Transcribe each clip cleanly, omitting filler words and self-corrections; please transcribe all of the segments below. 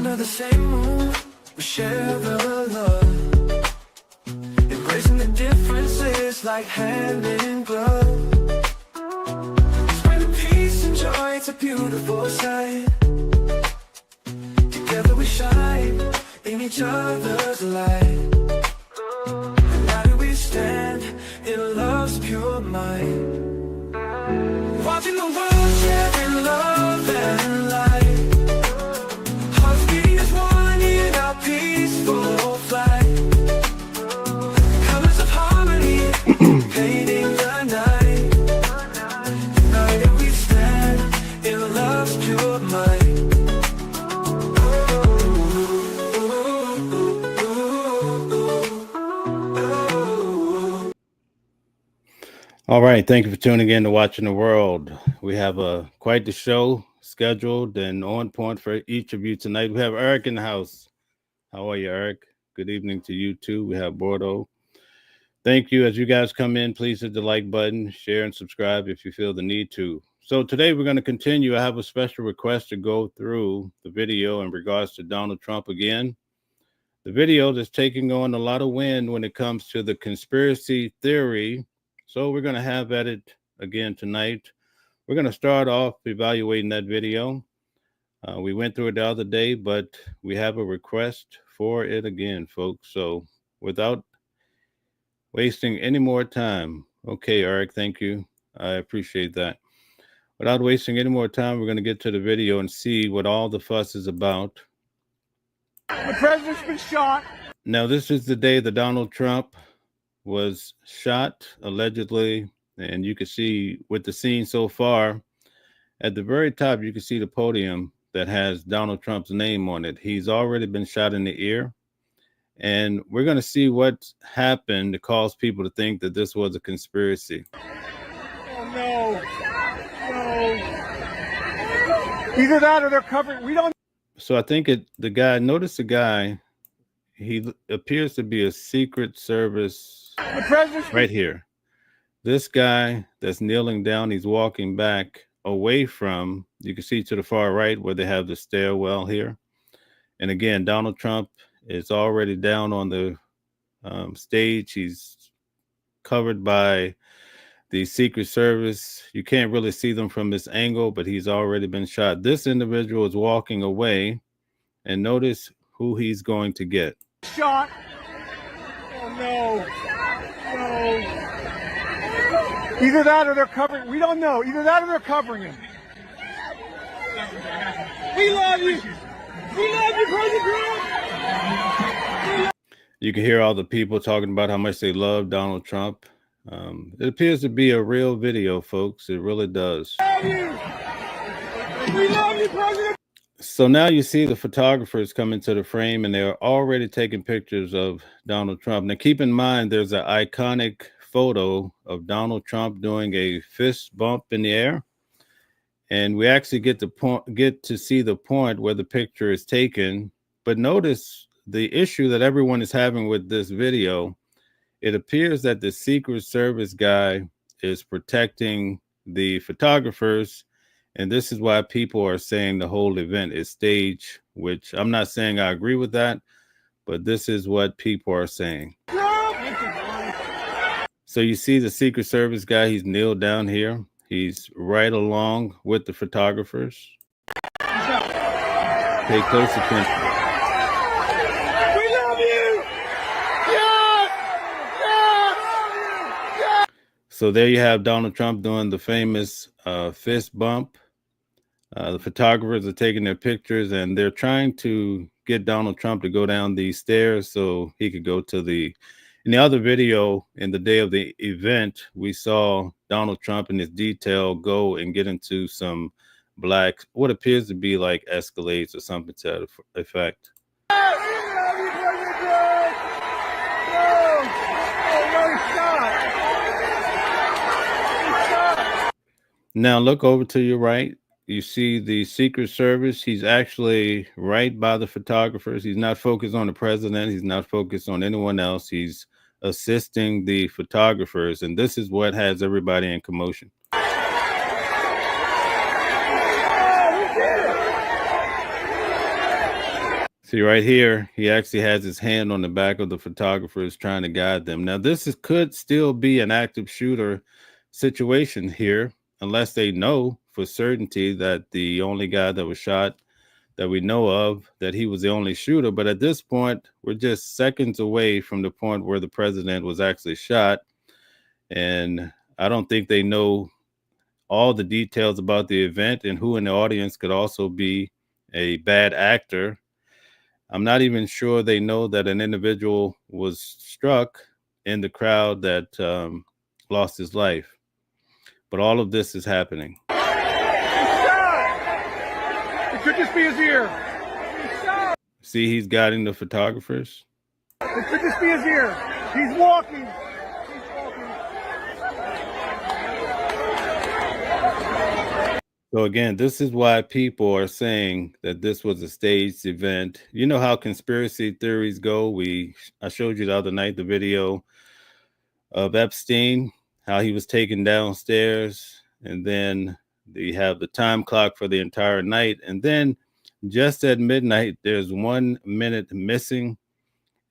Under the same moon, we share the love, embracing the differences like hand in glove. Spreading peace and joy, it's a beautiful sight. Together we shine in each other's light. And now do we stand in love's pure might. Watching the world share in love and light. Hearts beating as one in our peaceful flight. Colors of harmony painting the night. United we stand in love's pure might. All right, thank you for tuning in to Watching the World. We have quite the show scheduled and on point for each of you tonight. We have Eric in the house. How are you, Eric? Good evening to you too. We have Bordeaux. Thank you. As you guys come in, please hit the like button, share and subscribe if you feel the need to. So today we're going to continue. I have a special request to go through the video in regards to Donald Trump again. The video that's taking on a lot of wind when it comes to the conspiracy theory. So we're going to have at it again tonight. We're going to start off evaluating that video. We went through it the other day, but we have a request for it again, folks. So without wasting any more time. Okay, Eric, thank you. I appreciate that. Without wasting any more time, we're going to get to the video and see what all the fuss is about. The president's been shot. Now, this is the day that Donald Trump was shot, allegedly, and you can see with the scene so far, at the very top, you can see the podium that has Donald Trump's name on it. He's already been shot in the ear, and we're going to see what happened to cause people to think that this was a conspiracy. Oh, no. Either that or they're covering. We don't. So I think notice the guy, he appears to be a Secret Service right here. This guy that's kneeling down, he's walking back away from, you can see to the far right where they have the stairwell here. And again, Donald Trump is already down on the stage. He's covered by the Secret Service. You can't really see them from this angle, but he's already been shot. This individual is walking away, and notice who he's going to get. Shot. Oh, no. Either that or they're covering. We don't know. Either that or they're covering him. We love you. We love you, President Trump. You can hear all the people talking about how much they love Donald Trump. It appears to be a real video, folks. It really does. We love you. We love you, President. So now you see the photographers come into the frame, and they're already taking pictures of Donald Trump. Now, keep in mind, there's an iconic photo of Donald Trump doing a fist bump in the air. And we actually get to see the point where the picture is taken. But notice the issue that everyone is having with this video. It appears that the Secret Service guy is protecting the photographers. And this is why people are saying the whole event is staged, which I'm not saying I agree with that, but this is what people are saying. So you see the Secret Service guy, he's kneeled down here. He's right along with the photographers. Pay close attention. We love you. Yes. So there you have Donald Trump doing the famous fist bump. The photographers are taking their pictures, and they're trying to get Donald Trump to go down these stairs so he could go to the. In the other video, in the day of the event, we saw Donald Trump and his detail go and get into some black, what appears to be like Escalades or something to that effect. Now look over to your right. You see the Secret Service. He's actually right by the photographers. He's not focused on the president. He's not focused on anyone else. He's assisting the photographers. And this is what has everybody in commotion. See right here, he actually has his hand on the back of the photographers trying to guide them. Now, could still be an active shooter situation here, unless they know for certainty that the only guy that was shot that we know of, that he was the only shooter. But at this point, we're just seconds away from the point where the president was actually shot. And I don't think they know all the details about the event and who in the audience could also be a bad actor. I'm not even sure they know that an individual was struck in the crowd that lost his life. But all of this is happening. It could just be his ear. See, he's guiding the photographers. It could just be his ear. He's walking. So again, this is why people are saying that this was a staged event. You know how conspiracy theories go. I showed you the other night the video of Epstein, how he was taken downstairs, and then you have the time clock for the entire night. And then just at midnight, there's 1 minute missing.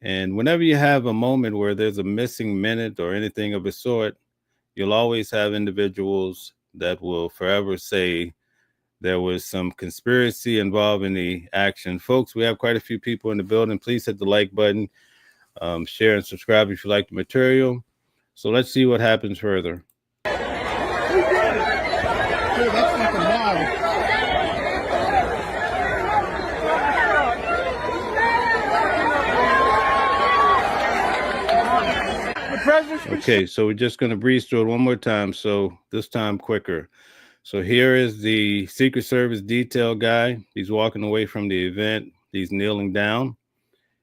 And whenever you have a moment where there's a missing minute or anything of the sort, you'll always have individuals that will forever say there was some conspiracy involved in the action. Folks, we have quite a few people in the building. Please hit the like button, share and subscribe if you like the material. So let's see what happens further. Dude, that's fucking wild. Okay, so we're just going to breeze through it one more time. So this time quicker. So here is the Secret Service detail guy. He's walking away from the event. He's kneeling down.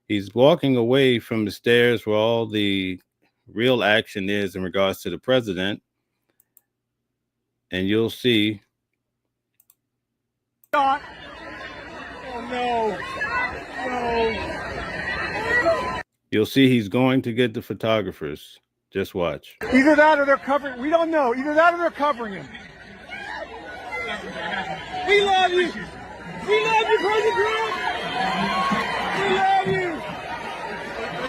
He's walking away from the stairs where all the real action is in regards to the president. And you'll see. Oh, no. No. You'll see he's going to get the photographers. Just watch. Either that or they're covering. We don't know. Either that or they're covering him. We love you. We love you, President Trump. We love you.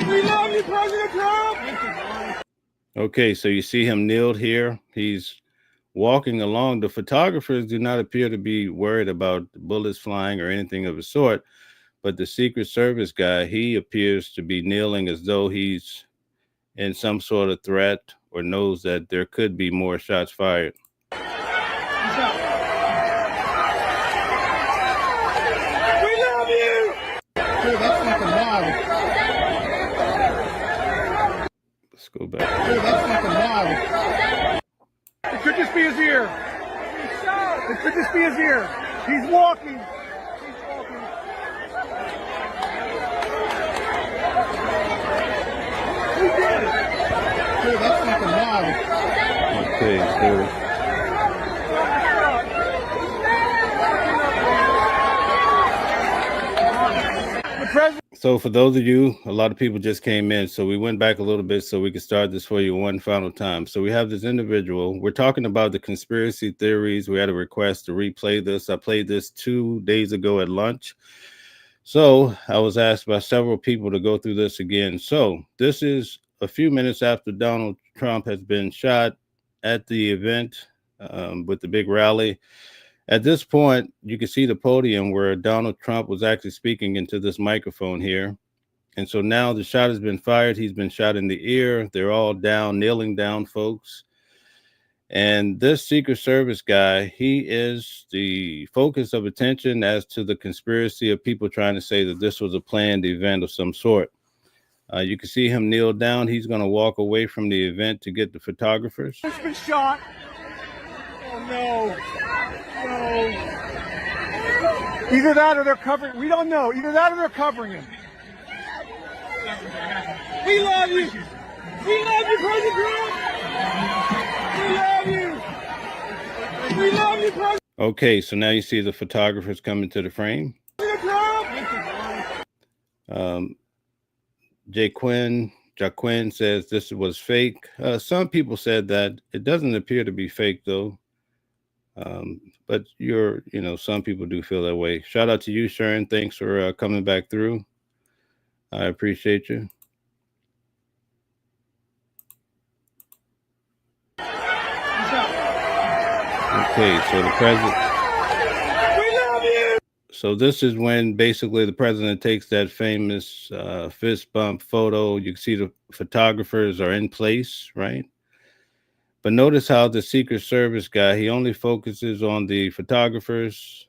We love you, President Trump. Okay, so you see him kneeled here. He's walking along. The photographers do not appear to be worried about bullets flying or anything of the sort. But the Secret Service guy, he appears to be kneeling as though he's in some sort of threat or knows that there could be more shots fired. We love you. Dude, that's fucking wild. Let's go back. Dude, that's fucking wild. It could just be his ear. It could just be his ear. He's walking. Dude, that's fucking wild. Okay, so So for those of you, a lot of people just came in, so we went back a little bit so we could start this for you one final time. So we have this individual. We're talking about the conspiracy theories. We had a request to replay this. I played this 2 days ago at lunch. So I was asked by several people to go through this again. So this is a few minutes after Donald Trump has been shot at the event with the big rally. At this point, you can see the podium where Donald Trump was actually speaking into this microphone here. And so now the shot has been fired. He's been shot in the ear. They're all down, kneeling down, folks. And this Secret Service guy, he is the focus of attention as to the conspiracy of people trying to say that this was a planned event of some sort. You can see him kneel down. He's going to walk away from the event to get the photographers. He's been shot. Oh, no. No. Either that or they're covering. We don't know. Either that or they're covering him. We love you. We love you, President Trump. We love you. We love you, President. Okay, so now you see the photographers coming to the frame. Jaquin says this was fake. Some people said that it doesn't appear to be fake, though. But some people do feel that way. Shout out to you, Sharon. Thanks for coming back through. I appreciate you. Okay, so the president. We love you. So this is when basically the president takes that famous fist bump photo. You can see the photographers are in place, right? But notice how the Secret Service guy, he only focuses on the photographers.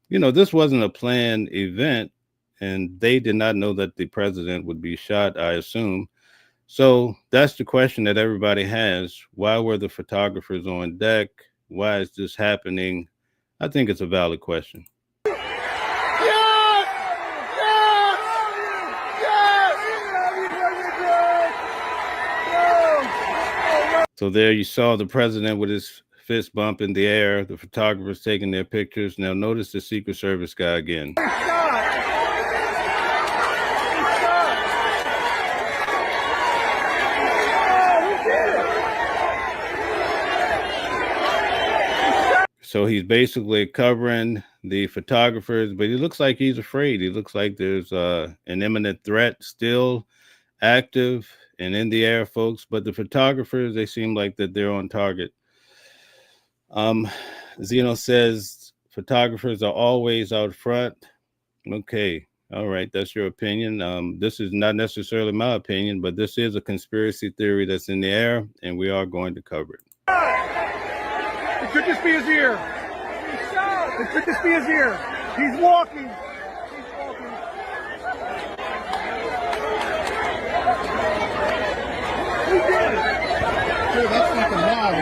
This wasn't a planned event, and they did not know that the president would be shot, I assume. So that's the question that everybody has. Why were the photographers on deck? Why is this happening? I think it's a valid question. So there you saw the president with his fist bump in the air, the photographers taking their pictures. Now notice the Secret Service guy again. So he's basically covering the photographers, but he looks like he's afraid. He looks like there's an imminent threat still active and in the air, folks. But the photographers, they seem like that they're on target. Zeno says photographers are always out front. Okay. All right. That's your opinion. This is not necessarily my opinion, but this is a conspiracy theory that's in the air, and we are going to cover it. It could just be his ear. It could just be his ear. He's walking. Who did it? Dude, that's fucking wild.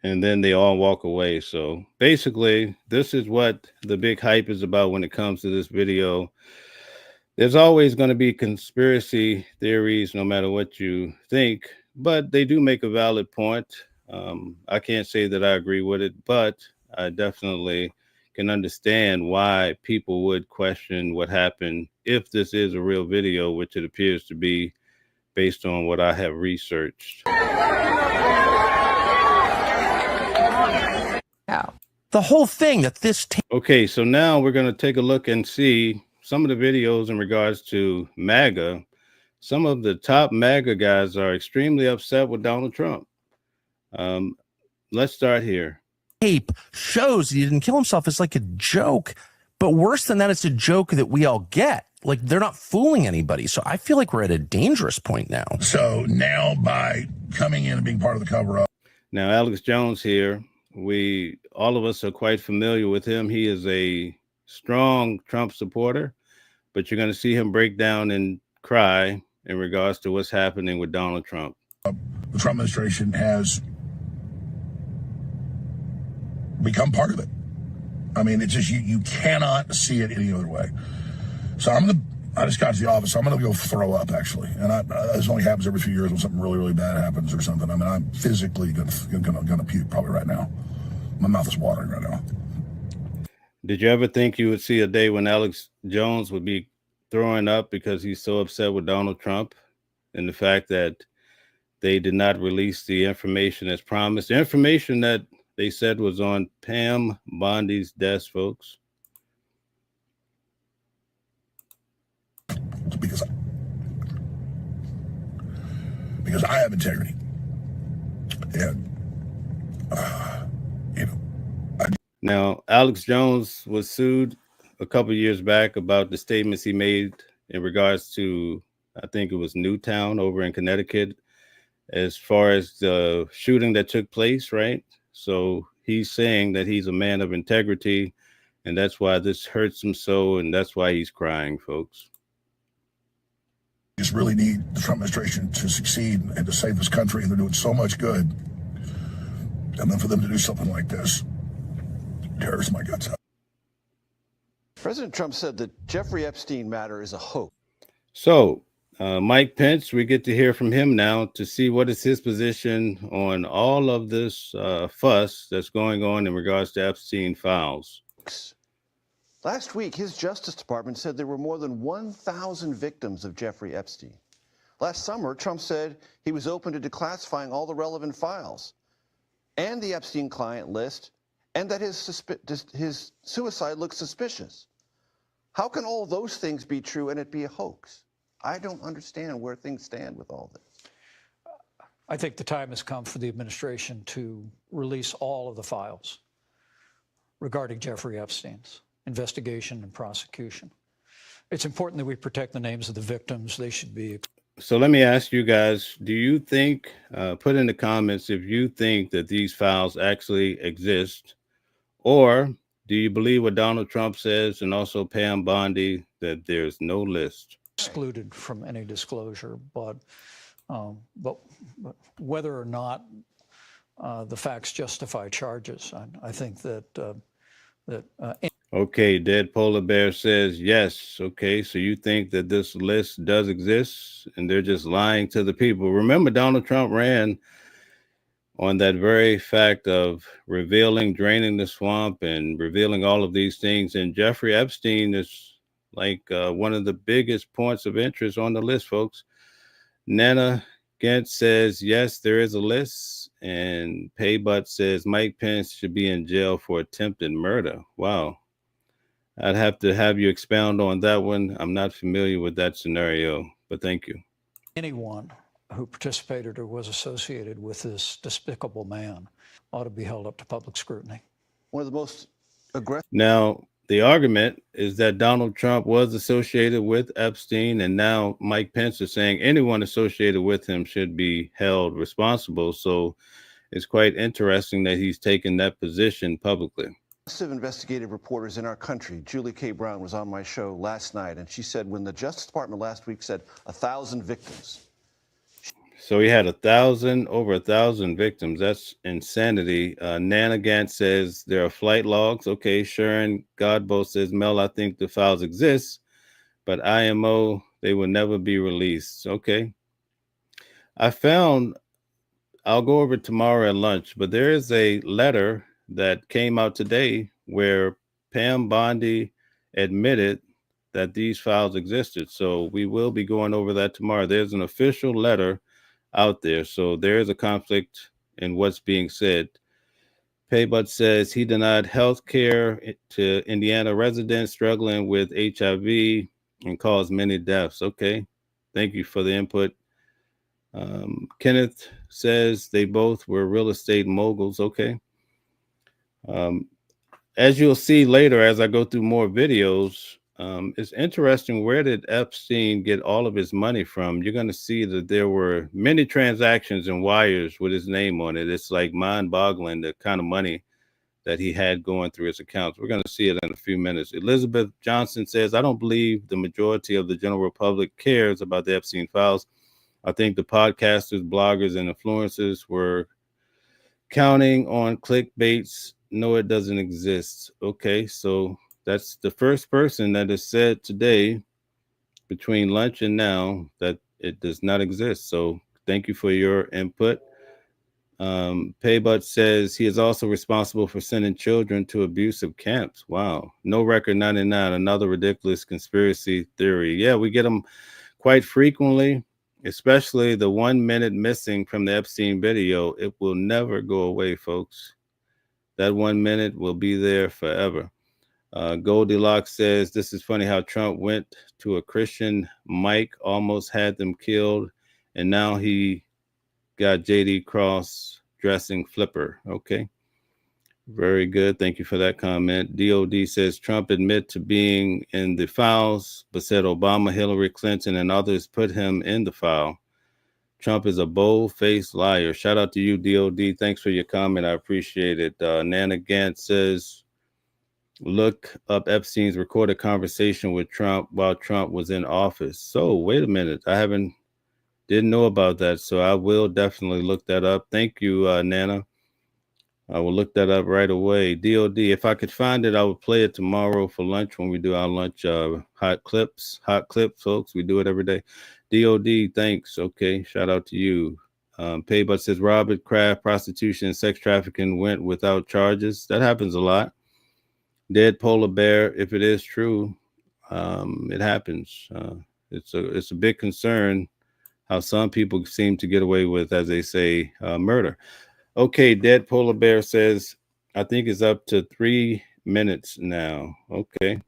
And then they all walk away. So basically, this is what the big hype is about when it comes to this video. There's always going to be conspiracy theories, no matter what you think, but they do make a valid point. I can't say that I agree with it, but I definitely can understand why people would question what happened if this is a real video, which it appears to be based on what I have researched. Yeah. The whole thing that this... Okay, so now we're going to take a look and see some of the videos in regards to MAGA. Some of the top MAGA guys are extremely upset with Donald Trump. Let's start here. Tape shows he didn't kill himself. It's like a joke, but worse than that, it's a joke that we all get. Like, they're not fooling anybody. So I feel like we're at a dangerous point now. So now by coming in and being part of the cover-up. Now, Alex Jones here, all of us are quite familiar with him. He is a strong Trump supporter, but you're going to see him break down and cry in regards to what's happening with Donald Trump. The Trump administration has become part of it. I mean, it's just, you cannot see it any other way. So I just got to the office. So I'm going to go throw up, actually. And this only happens every few years when something really, really bad happens or something. I mean, I'm physically going to puke probably right now. My mouth is watering right now. Did you ever think you would see a day when Alex Jones would be throwing up because he's so upset with Donald Trump and the fact that they did not release the information as promised? The information that they said was on Pam Bondi's desk, folks. Because I have integrity. And, Now, Alex Jones was sued a couple of years back about the statements he made in regards to, I think it was Newtown over in Connecticut, as far as the shooting that took place, right? So he's saying that he's a man of integrity, and that's why this hurts him so, and that's why he's crying, folks. Just really need the Trump administration to succeed and to save this country, and they're doing so much good. And then for them to do something like this tears my guts out. President Trump said that Jeffrey Epstein matter is a hoax. So Mike Pence, we get to hear from him now to see what is his position on all of this fuss that's going on in regards to Epstein files. Last week, his Justice Department said there were more than 1,000 victims of Jeffrey Epstein. Last summer, Trump said he was open to declassifying all the relevant files and the Epstein client list, and that his suicide looked suspicious. How can all those things be true and it be a hoax? I don't understand where things stand with all this. I think the time has come for the administration to release all of the files regarding Jeffrey Epstein's investigation and prosecution. It's important that we protect the names of the victims. They should be. So let me ask you guys, do you think, put in the comments if you think that these files actually exist, or do you believe what Donald Trump says and also Pam Bondi that there's no list? Excluded from any disclosure, but whether or not the facts justify charges, I think that Okay, Dead Polar Bear says yes. Okay, so you think that this list does exist and they're just lying to the people. Remember, Donald Trump ran on that very fact of revealing, draining the swamp and revealing all of these things. And Jeffrey Epstein is like one of the biggest points of interest on the list, folks. Nana Gent says, yes, there is a list. And Paybutt says Mike Pence should be in jail for attempted murder. Wow. I'd have to have you expound on that one. I'm not familiar with that scenario, but thank you. anyone who participated or was associated with this despicable man ought to be held up to public scrutiny. One of the most aggressive. Now, the argument is that Donald Trump was associated with Epstein, and now Mike Pence is saying anyone associated with him should be held responsible. So it's quite interesting that he's taken that position publicly. Investigative reporters in our country. Julie K. Brown was on my show last night, and she said when the Justice Department last week said 1,000 victims. So he had over 1,000 victims. That's insanity. Nana Gant says there are flight logs. Okay, Sharon Godbow says, Mel, I think the files exist, but IMO, they will never be released. Okay. I'll go over tomorrow at lunch, but there is a letter that came out today where Pam Bondi admitted that these files existed. So we will be going over that tomorrow. There's an official letter out there. So there is a conflict in what's being said. Paybutt says he denied health care to Indiana residents struggling with HIV and caused many deaths. Okay. Thank you for the input. Kenneth says they both were real estate moguls. Okay. As you'll see later, as I go through more videos, it's interesting, where did Epstein get all of his money from? You're going to see that there were many transactions and wires with his name on it. It's like mind-boggling the kind of money that he had going through his accounts. We're going to see it in a few minutes. Elizabeth Johnson says, I don't believe the majority of the general public cares about the Epstein files. I think the podcasters, bloggers, and influencers were counting on clickbaits. No, it doesn't exist. Okay, so that's the first person that has said today between lunch and now that it does not exist. So thank you for your input. Paybutt says he is also responsible for sending children to abusive camps. Wow. No Record 99, another ridiculous conspiracy theory. Yeah, we get them quite frequently, especially the 1 minute missing from the Epstein video. It will never go away, folks. That 1 minute will be there forever. Goldilocks says, this is funny how Trump went to a Christian Mike, almost had them killed, and now he got JD Cross dressing flipper. Okay. Very good. Thank you for that comment. DOD says Trump admit to being in the files, but said Obama, Hillary Clinton, and others put him in the file. Trump is a bold-faced liar. Shout out to you, DOD. Thanks for your comment. I appreciate it. Nana Gant says, look up Epstein's recorded conversation with Trump while Trump was in office. So wait a minute. Didn't know about that. So I will definitely look that up. Thank you, Nana. I will look that up right away. DOD, if I could find it, I would play it tomorrow for lunch when we do our lunch hot clips, folks. We do it every day. DOD, thanks. Okay, shout out to you. Paybutt says Robert Kraft, prostitution and sex trafficking went without charges. That happens a lot. Dead Polar Bear, if it is true, it happens. It's a big concern how some people seem to get away with, as they say, murder. Okay, Dead Polar Bear says, I think it's up to 3 minutes now. Okay.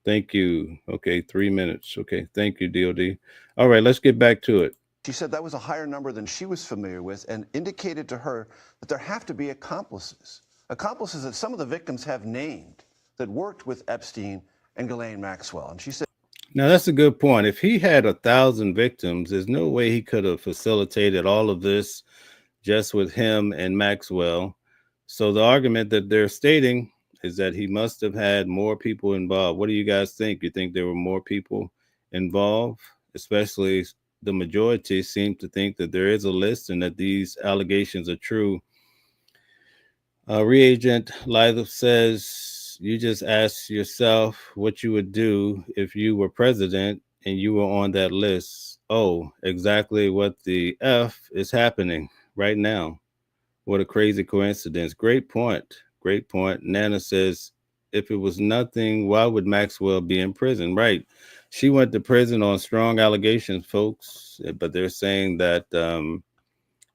Thank you. Okay, 3 minutes. Okay, thank you, DOD. All right, let's get back to it. She said that was a higher number than she was familiar with and indicated to her that there have to be accomplices. Accomplices that some of the victims have named that worked with Epstein and Ghislaine Maxwell. And she said, now, that's a good point. If he had 1,000 victims, there's no way he could have facilitated all of this just with him and Maxwell. So the argument that they're stating is that he must have had more people involved. What do you guys think? You think there were more people involved? Especially the majority seem to think that there is a list and that these allegations are true. Reagent Lythe says, you just ask yourself what you would do if you were president and you were on that list. Oh, exactly what the F is happening right now. What a crazy coincidence. Great point. Great point. Nana says, if it was nothing, why would Maxwell be in prison? Right. She went to prison on strong allegations, folks, but they're saying that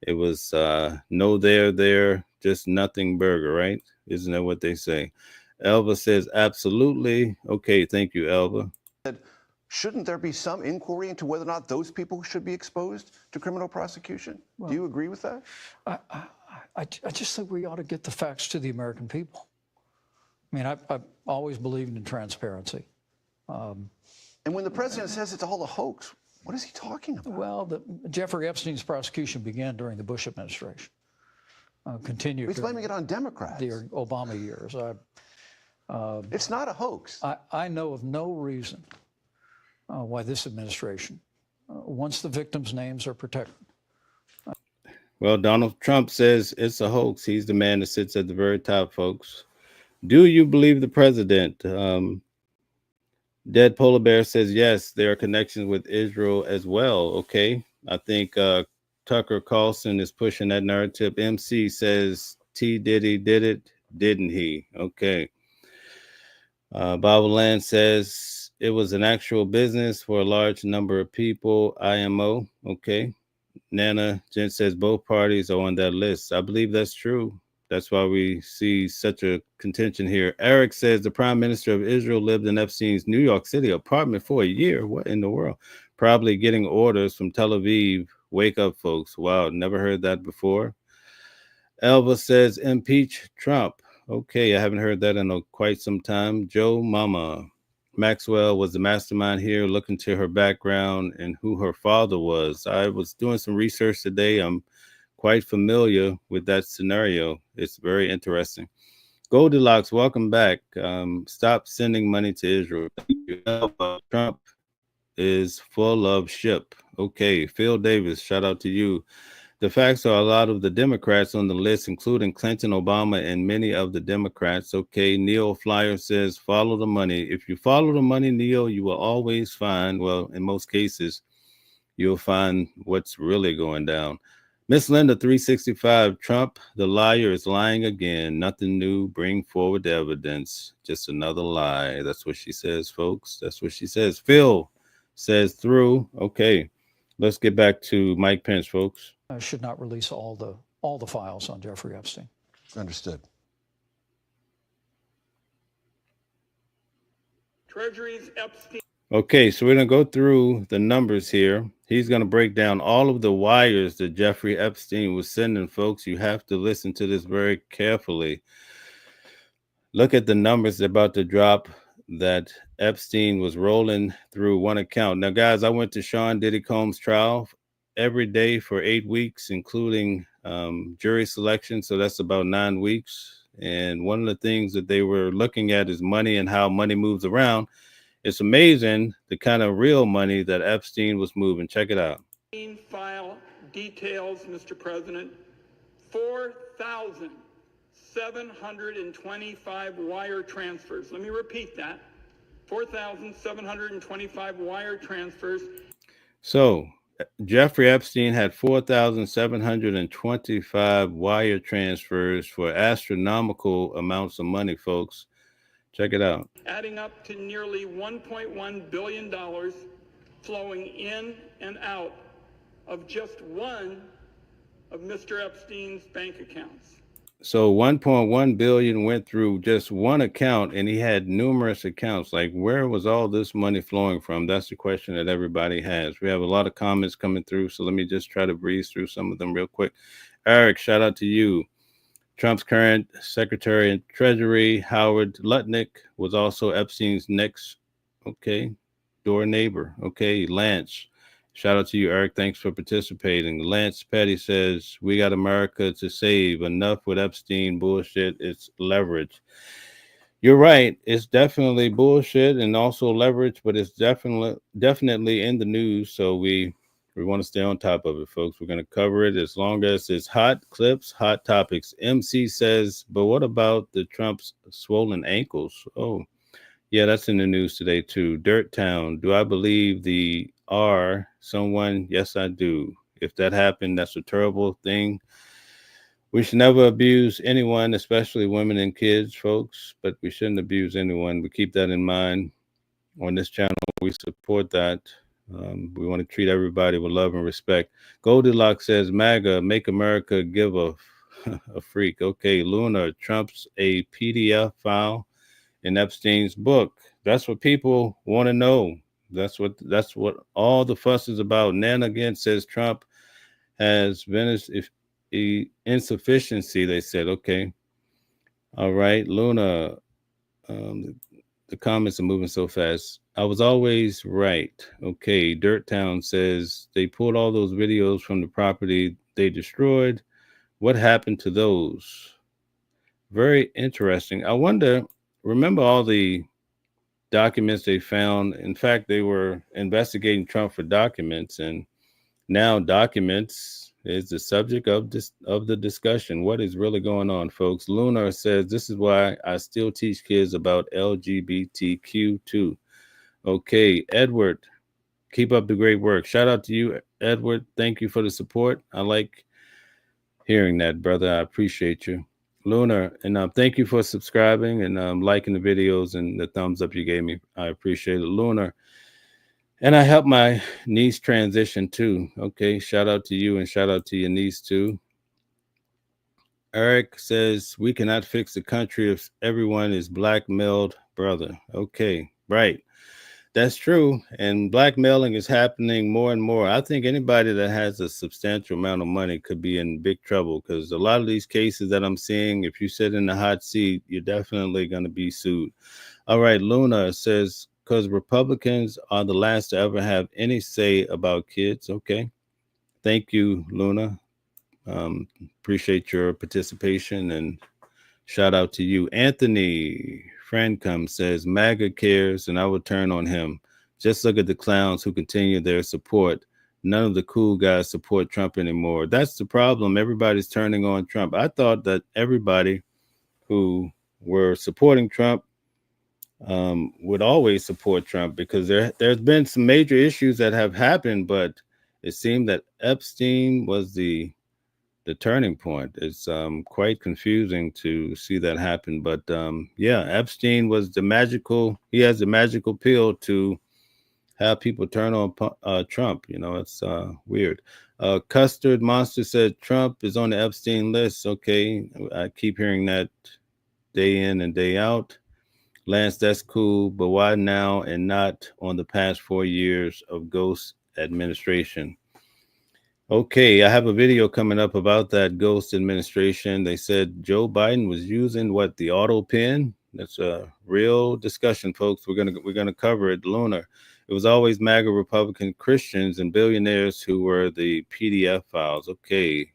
it was no there, just nothing burger, right? Isn't that what they say? Elva says, absolutely. Okay, thank you, Elva. shouldn't there be some inquiry into whether or not those people should be exposed to criminal prosecution? Well, do you agree with that? I just think we ought to get the facts to the American people. I mean, I've always believed in transparency. And when the president says it's all a hoax, what is he talking about? Well, Jeffrey Epstein's prosecution began during the Bush administration. Continued. He's blaming it on Democrats. The Obama years. It's not a hoax. I know of no reason why this administration wants the victims' names are protected. Well, Donald Trump says it's a hoax. He's the man that sits at the very top, folks. Do you believe the president? Dead Polar Bear says, yes, there are connections with Israel as well. Okay. I think Tucker Carlson is pushing that narrative. MC says T. Diddy did it, didn't he? Okay. Bible Land says it was an actual business for a large number of people. IMO. Okay. Nana Jen says both parties are on that list. I believe that's true. That's why we see such a contention here. Eric says the prime minister of Israel lived in Epstein's New York City apartment for a year. What in the world? Probably getting orders from Tel Aviv. Wake up, folks. Wow, never heard that before. Elva says impeach Trump. Okay, I haven't heard that in quite some time. Joe Mama. Maxwell was the mastermind here. Look into her background and who her father was. I was doing some research today. I'm quite familiar with that scenario. It's very interesting. Goldilocks, welcome back. Stop sending money to Israel. Trump is full of shit. Okay, Phil Davis, shout out to you. The facts are a lot of the Democrats on the list, including Clinton, Obama, and many of the Democrats. Okay, Neil Flyer says, follow the money. If you follow the money, Neil, you will always find, well, in most cases, you'll find what's really going down. Miss Linda 365, Trump, the liar, is lying again. Nothing new. Bring forward the evidence. Just another lie. That's what she says, folks. That's what she says. Phil says through. Okay, let's get back to Mike Pence, folks. Should not release all the files on Jeffrey Epstein. Understood. Treasury's Epstein. Okay, so we're going to go through the numbers here. He's going to break down all of the wires that Jeffrey Epstein was sending, folks. You have to listen to this very carefully. Look at the numbers they're about to drop that Epstein was rolling through one account. Now, guys, I went to Sean Diddy Combs' trial every day for 8 weeks, including jury selection. So that's about 9 weeks. And one of the things that they were looking at is money and how money moves around. It's amazing the kind of real money that Epstein was moving. Check it out. File details, Mr. President, 4,725 wire transfers. Let me repeat that. 4,725 wire transfers. So Jeffrey Epstein had 4,725 wire transfers for astronomical amounts of money, folks. Check it out. Adding up to nearly $1.1 billion flowing in and out of just one of Mr. Epstein's bank accounts. So 1.1 billion went through just one account, and he had numerous accounts. Like, where was all this money flowing from? That's the question that everybody has. We have a lot of comments coming through, so let me just try to breeze through some of them real quick. Eric, shout out to you. Trump's current Secretary of Treasury, Howard Lutnick, was also Epstein's next, door neighbor. Lance, shout out to you, Eric. Thanks for participating. Lance Petty says, we got America to save. Enough with Epstein bullshit. It's leverage. You're right. It's definitely bullshit and also leverage, but it's definitely in the news. So we want to stay on top of it, folks. We're going to cover it as long as it's hot clips, hot topics. MC says, but what about the Trump's swollen ankles? Oh, yeah, that's in the news today too. Dirt Town. Do I believe the R someone? Yes, I do. If that happened, that's a terrible thing. We should never abuse anyone, especially women and kids, folks, but we shouldn't abuse anyone. We keep that in mind on this channel. We support that. We want to treat everybody with love and respect. Goldilocks says, MAGA, make America give a freak. Okay, Luna, Trump's a PDF file in Epstein's book. That's what people want to know. That's what all the fuss is about. Nan again says Trump has insufficiency, they said. Okay. All right, Luna. The comments are moving so fast. I was always right. Okay, Dirt Town says they pulled all those videos from the property they destroyed. What happened to those? Very interesting. I wonder, remember all the documents they found? In fact, they were investigating Trump for documents, and now documents is the subject of the discussion. What is really going on, folks? Lunar says, this is why I still teach kids about LGBTQ too. Okay, Edward, keep up the great work. Shout out to you, Edward. Thank you for the support. I like hearing that, brother. I appreciate you. Lunar, and thank you for subscribing and liking the videos and the thumbs up you gave me. I appreciate it, Lunar. And I helped my niece transition too. Okay, shout out to you and shout out to your niece too. Eric says, we cannot fix the country if everyone is blackmailed, brother. Okay, right. That's true. And blackmailing is happening more and more. I think anybody that has a substantial amount of money could be in big trouble, because a lot of these cases that I'm seeing, if you sit in the hot seat, you're definitely going to be sued. All right, Luna says, because Republicans are the last to ever have any say about kids. Okay. Thank you, Luna. Appreciate your participation and shout out to you. Anthony Francom says, MAGA cares and I will turn on him. Just look at the clowns who continue their support. None of the cool guys support Trump anymore. That's the problem. Everybody's turning on Trump. I thought that everybody who were supporting Trump would always support Trump, because there's been some major issues that have happened, but it seemed that Epstein was the turning point. It's quite confusing to see that happen, but yeah, Epstein was he has the magical pill to have people turn on Trump. You know, it's weird. Custard Monster said Trump is on the Epstein list. Okay, I keep hearing that day in and day out. Lance, that's cool, but why now and not on the past 4 years of ghost administration? Okay, I have a video coming up about that ghost administration. They said Joe Biden was using the auto pen. That's a real discussion, folks. We're gonna cover it. Lunar. It was always MAGA Republican Christians and billionaires who were the PDF files. Okay.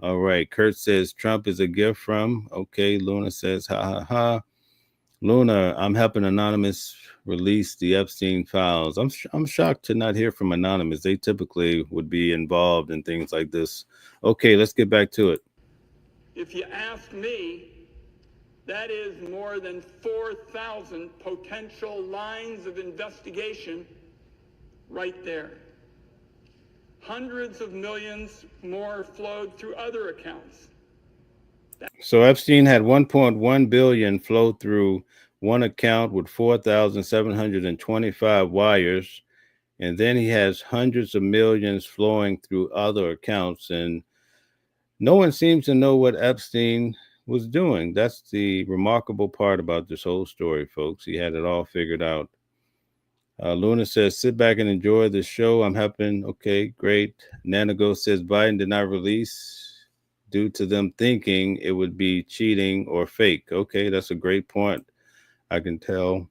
All right. Kurt says Trump is a gift from. Okay. Luna says ha ha ha. Luna, I'm helping Anonymous release the Epstein files. I'm shocked to not hear from Anonymous. They typically would be involved in things like this. Okay, let's get back to it. If you ask me, that is more than 4,000 potential lines of investigation right there. Hundreds of millions more flowed through other accounts. So Epstein had 1.1 billion flow through one account with 4,725 wires, And then he has hundreds of millions flowing through other accounts. And no one seems to know what Epstein was doing. That's the remarkable part about this whole story, folks. He had it all figured out. Luna says, sit back and enjoy the show. I'm helping. Okay, great. Nanago says, Biden did not release due to them thinking it would be cheating or fake. Okay, that's a great point. I can tell.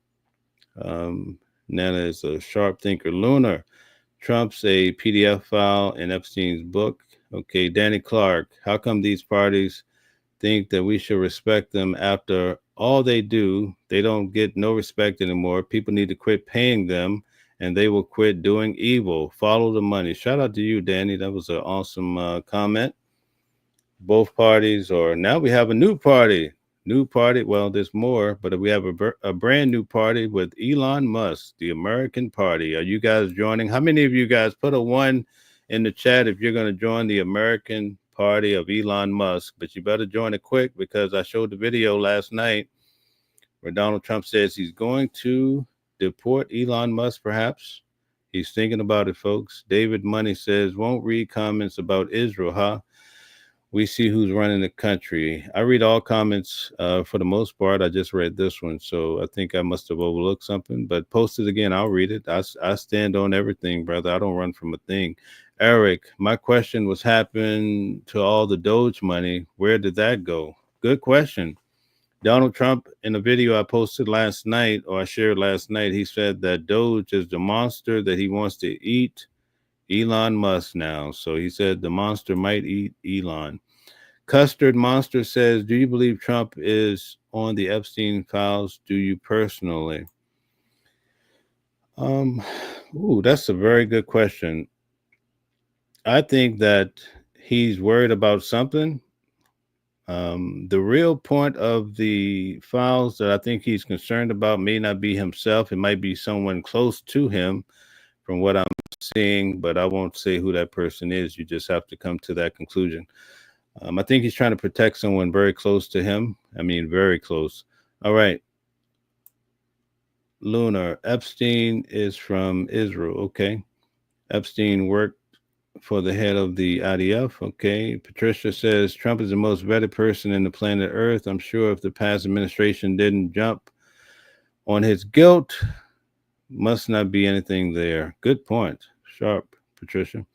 Nana is a sharp thinker. Lunar, Trump's a PDF file in Epstein's book. Okay, Danny Clark, how come these parties think that we should respect them after all they do? They don't get no respect anymore. People need to quit paying them and they will quit doing evil. Follow the money. Shout out to you, Danny. That was an awesome comment. Both parties, or now we have a new party. Well, there's more, but we have a brand new party with Elon Musk, the American Party. Are you guys joining? How many of you guys put a 1 in the chat if you're going to join the American Party of Elon Musk? But you better join it quick, because I showed the video last night where Donald Trump says he's going to deport Elon Musk, perhaps. He's thinking about it, folks. David Money says, won't read comments about Israel, huh? We see who's running the country. I read all comments for the most part. I just read this one, so I think I must have overlooked something. But post it again. I'll read it. I stand on everything, brother. I don't run from a thing. Eric, my question was, happened to all the Doge money? Where did that go? Good question. Donald Trump, in a video I posted last night, or I shared last night, he said that Doge is the monster that he wants to eat Elon Musk now. So he said the monster might eat Elon. Custard Monster says, do you believe Trump is on the Epstein files? Do you personally? That's a very good question. I think that he's worried about something. The real point of the files that I think he's concerned about may not be himself. It might be someone close to him, from what I'm seeing, but I won't say who that person is. You just have to come to that conclusion. I think he's trying to protect someone very close to him. I mean, very close. All right. Lunar, Epstein is from Israel. Okay. Epstein worked for the head of the IDF. Okay. Patricia says, Trump is the most vetted person in the planet Earth. I'm sure if the past administration didn't jump on his guilt, must not be anything there. Good point. Sharp, Patricia.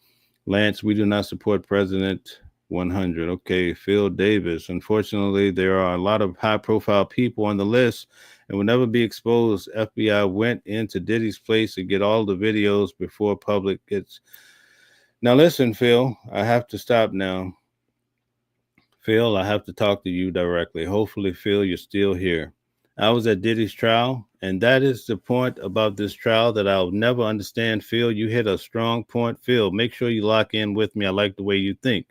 Lance, we do not support President 100. Okay. Phil Davis. Unfortunately, there are a lot of high-profile people on the list and will never be exposed. FBI went into Diddy's place to get all the videos before public gets. Now, listen, Phil, I have to stop now. Phil, I have to talk to you directly. Hopefully, Phil, you're still here. I was at Diddy's trial, and that is the point about this trial that I'll never understand. Phil, you hit a strong point. Phil, make sure you lock in with me. I like the way you think.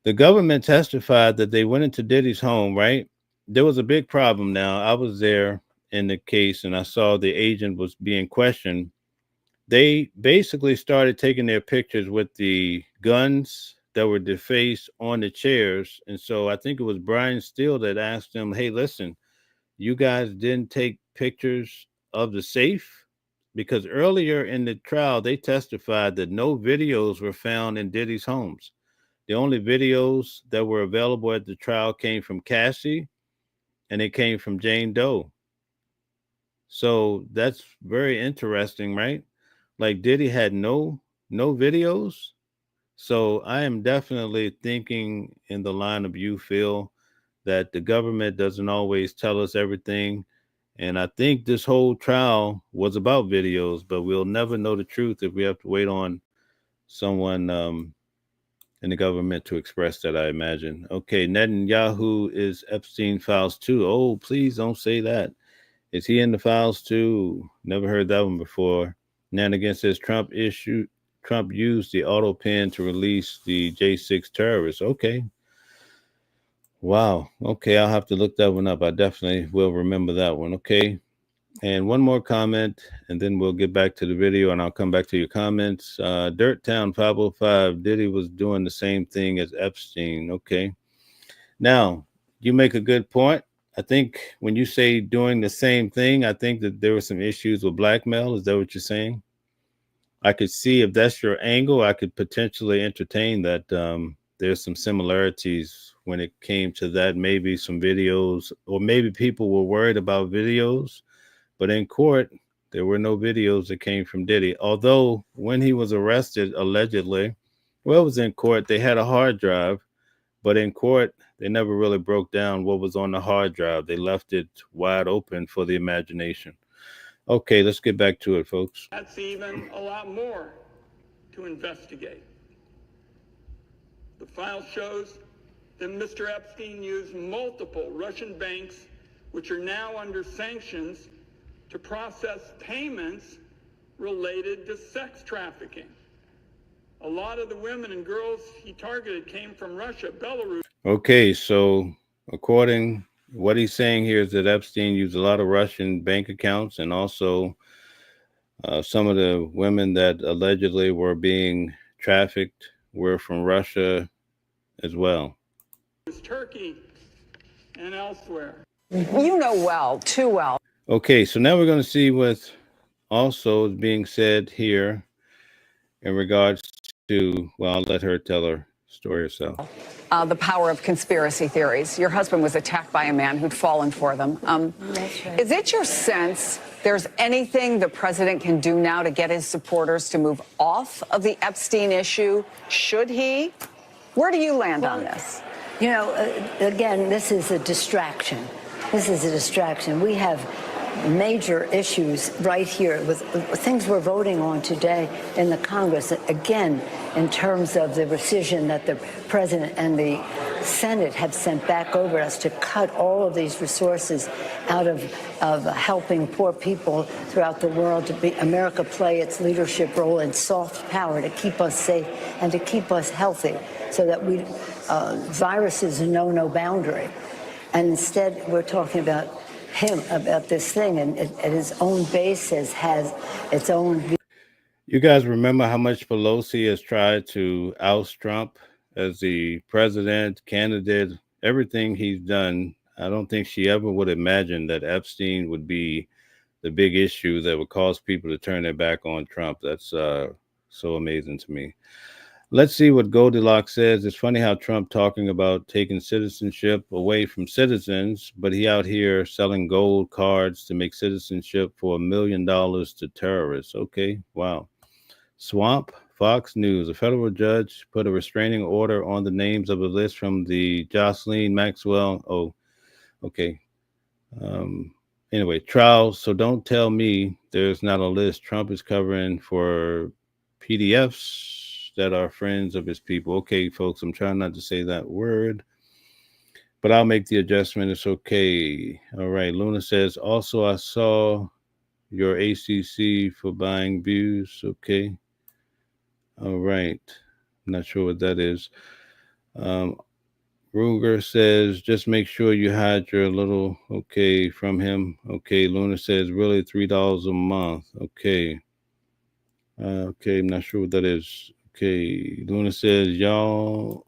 The government testified that they went into Diddy's home, right? There was a big problem now. I was there in the case, and I saw the agent was being questioned. They basically started taking their pictures with the guns that were defaced on the chairs. And so I think it was Brian Steele that asked them, hey, listen, you guys didn't take pictures of the safe? Because earlier in the trial, they testified that no videos were found in Diddy's homes. The only videos that were available at the trial came from Cassie, and it came from Jane Doe. So that's very interesting, right? Like Diddy had no videos. So I am definitely thinking in the line of you, Phil, that the government doesn't always tell us everything. And I think this whole trial was about videos, but we'll never know the truth if we have to wait on someone in the government to express that, I imagine. Okay, Netanyahu is Epstein files too. Oh, please don't say that. Is he in the files too? Never heard that one before. Nanigan says Trump used the auto pen to release the J6 terrorists. Okay. Wow. Okay, I'll have to look that one up. I definitely will remember that one. Okay. And one more comment, and then we'll get back to the video, and I'll come back to your comments. Dirt Town 505, Diddy was doing the same thing as Epstein. Okay. Now, you make a good point. I think when you say doing the same thing, I think that there were some issues with blackmail. Is that what you're saying? I could see if that's your angle, I could potentially entertain that. There's some similarities when it came to that. Maybe some videos, or maybe people were worried about videos, but in court, there were no videos that came from Diddy. Although when he was arrested, allegedly, well, it was in court, they had a hard drive, but in court, they never really broke down what was on the hard drive. They left it wide open for the imagination. Okay, let's get back to it, folks. That's even a lot more to investigate. The file shows that Mr. Epstein used multiple Russian banks, which are now under sanctions, to process payments related to sex trafficking. A lot of the women and girls he targeted came from Russia, Belarus. Okay, so according what he's saying here is that Epstein used a lot of Russian bank accounts, and also some of the women that allegedly were being trafficked were from Russia as well. Turkey and elsewhere. You know well, too well. Okay, so now we're going to see what also is being said here in regards to, well, I'll let her tell her story herself. The power of conspiracy theories. Your husband was attacked by a man who'd fallen for them. That's right. Is it your sense there's anything the president can do now to get his supporters to move off of the Epstein issue? Should he? Where do you land on this? You know, again, this is a distraction. This is a distraction. We have major issues right here with things we're voting on today in the Congress. Again, in terms of the rescission that the president and the Senate have sent back over us to cut all of these resources out of helping poor people throughout the world, to be America play its leadership role in soft power to keep us safe and to keep us healthy, so that we viruses know no boundary. And instead, we're talking about him, about this thing, and at his own basis has its own. You guys remember how much Pelosi has tried to oust Trump as the president, candidate, everything he's done. I don't think she ever would imagine that Epstein would be the big issue that would cause people to turn their back on Trump. That's so amazing to me. Let's see what Goldilocks says. It's funny how Trump talking about taking citizenship away from citizens, but he out here selling gold cards to make citizenship for $1 million to terrorists. Okay, wow. Swamp, Fox News. A federal judge put a restraining order on the names of a list from the Ghislaine, Maxwell. Oh, okay. Anyway, trials. So don't tell me there's not a list Trump is covering for PDFs that are friends of his people. Okay, folks, I'm trying not to say that word, but I'll make the adjustment. It's okay. All right. Luna says, also, I saw your ACC for buying views. Okay. All right. I'm not sure what that is. Ruger says, just make sure you hide your little, okay, from him. Okay. Luna says, really $3 a month. Okay. Okay. I'm not sure what that is. Okay, Luna says, y'all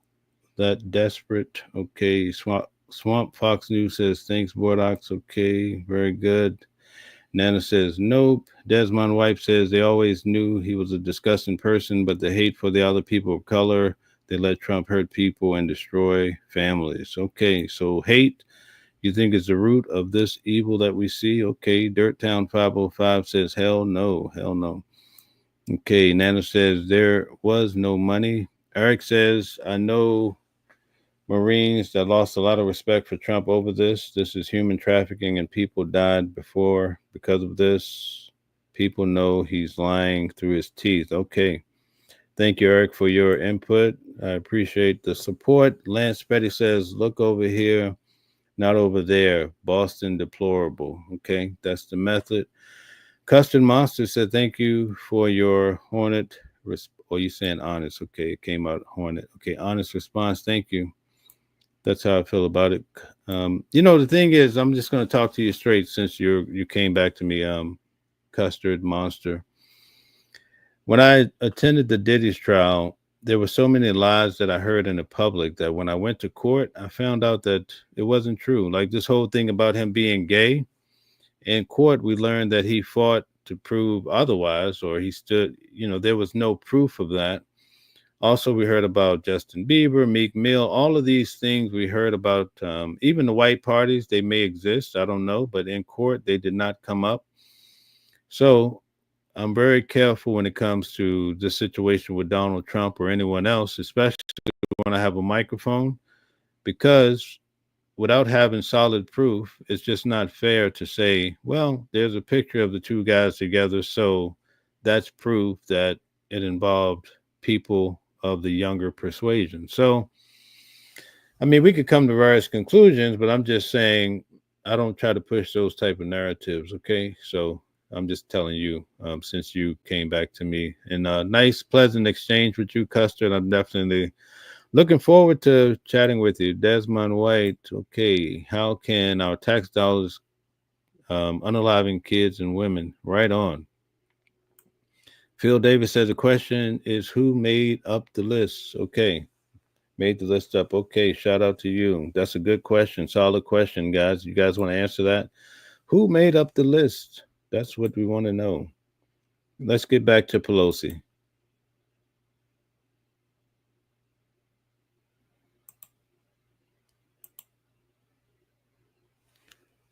that desperate. Okay, Swamp Fox News says, thanks, Bordox. Okay, very good. Nana says, nope. Desmond Wipe says, they always knew he was a disgusting person, but the hate for the other people of color, they let Trump hurt people and destroy families. Okay, so hate, you think is the root of this evil that we see? Okay, Dirttown 505 says, hell no, hell no. Okay, Nana says there was no money. Eric says, I know Marines that lost a lot of respect for Trump over this. This is human trafficking and people died before because of this. People know he's lying through his teeth. Okay. Thank you, Eric, for your input. I appreciate the support. Lance Petty says, look over here, not over there. Boston deplorable. Okay, that's the method. Custard Monster said, thank you for your Hornet, or you saying honest. Okay, it came out Hornet. Okay, honest response. Thank you. That's how I feel about it. You know, the thing is, I'm just going to talk to you straight since you came back to me, Custard Monster. When I attended the Diddy's trial, there were so many lies that I heard in the public that when I went to court, I found out that it wasn't true. Like this whole thing about him being gay. In court, we learned that he fought to prove otherwise, or he stood, there was no proof of that. Also, we heard about Justin Bieber, Meek Mill, all of these things we heard about. Even the white parties, they may exist, I don't know, but in court, they did not come up. So I'm very careful when it comes to the situation with Donald Trump or anyone else, especially when I have a microphone, because without having solid proof, it's just not fair to say, well, there's a picture of the two guys together, so that's proof that it involved people of the younger persuasion. So, I mean, we could come to various conclusions, but I'm just saying I don't try to push those type of narratives, okay? So I'm just telling you, since you came back to me. And a nice, pleasant exchange with you, Custard. I'm definitely looking forward to chatting with you. Desmond White, okay. How can our tax dollars unaliving kids and women? Right on. Phil Davis says the question is, who made up the list? Okay. Made the list up. Okay. Shout out to you. That's a good question. Solid question, guys. You guys want to answer that? Who made up the list? That's what we want to know. Let's get back to Pelosi.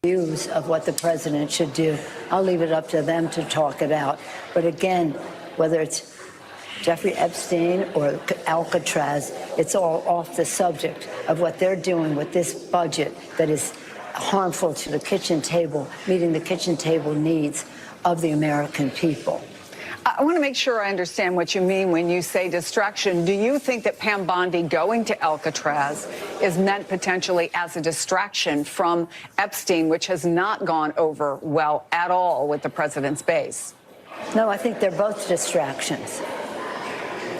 Views of what the president should do. I'll leave it up to them to talk it out. But again, whether it's Jeffrey Epstein or Alcatraz, it's all off the subject of what they're doing with this budget that is harmful to the kitchen table, meeting the kitchen table needs of the American people. I want to make sure I understand what you mean when you say distraction. Do you think that Pam Bondi going to Alcatraz is meant potentially as a distraction from Epstein, which has not gone over well at all with the president's base? No, I think they're both distractions.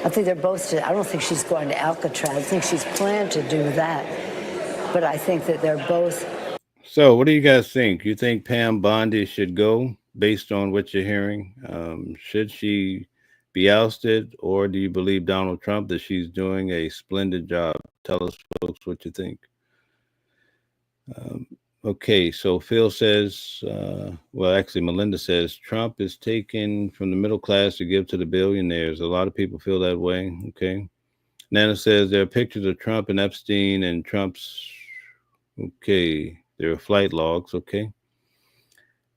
I don't think she's going to Alcatraz. I think she's planned to do that. But I think that they're both. So what do you guys think? You think Pam Bondi should go based on what you're hearing? Should she be ousted, or do you believe Donald Trump that she's doing a splendid job? Tell us, folks, what you think. Okay, so Phil says, well, actually, Melinda says, Trump is taken from the middle class to give to the billionaires. A lot of people feel that way. Okay. Nana says there are pictures of Trump and Epstein and Trump's. Okay. There are flight logs. Okay.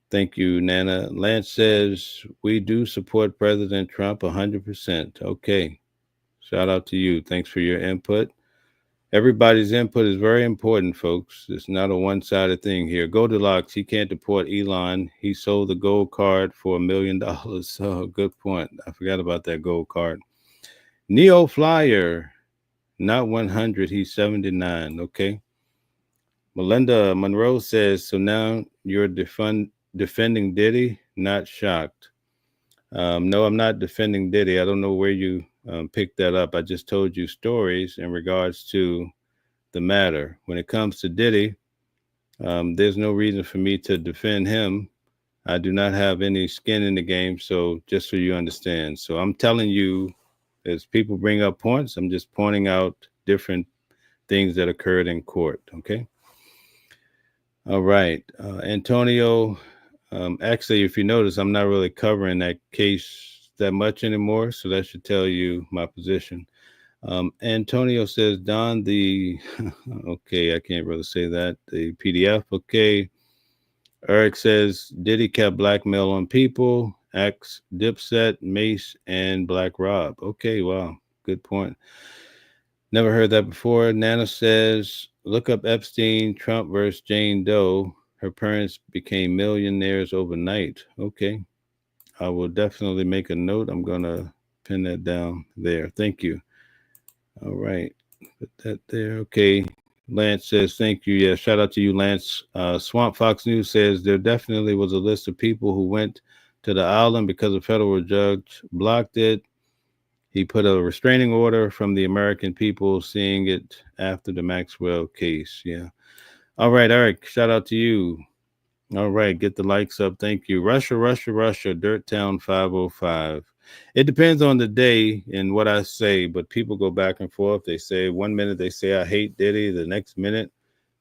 Thank you, Nana. Lance says, we do support President Trump 100%. Okay. Shout out to you. Thanks for your input. Everybody's input is very important, folks. It's not a one-sided thing here. Goldilocks, he can't deport Elon. He sold the gold card for $1 million. Oh, good point. I forgot about that gold card. Neo Flyer, not 100. He's 79. Okay. Melinda Monroe says, so now you're defending Diddy? Not shocked. No, I'm not defending Diddy. I don't know where you picked that up. I just told you stories in regards to the matter. When it comes to Diddy, there's no reason for me to defend him. I do not have any skin in the game. So just so you understand. So I'm telling you, as people bring up points, I'm just pointing out different things that occurred in court. Okay. All right. Antonio, actually, if you notice, I'm not really covering that case that much anymore, so that should tell you my position. Antonio says, Don, the okay, I can't really say that. The PDF, okay. Eric says, Diddy kept blackmail on people, X, Dipset, Mace, and Black Rob. Okay, wow, good point. Never heard that before. Nana says, look up Epstein, Trump versus Jane Doe. Her parents became millionaires overnight. Okay. I will definitely make a note. I'm going to pin that down there. Thank you. All right. Put that there. Okay. Lance says, thank you. Yeah, shout out to you, Lance. Swamp Fox News says there definitely was a list of people who went to the island because a federal judge blocked it. He put a restraining order from the American people, seeing it after the Maxwell case. Yeah. All right, Eric, shout out to you. All right, get the likes up. Thank you. Russia, Dirt Town 505. It depends on the day and what I say, but people go back and forth. They say 1 minute they say I hate Diddy. The next minute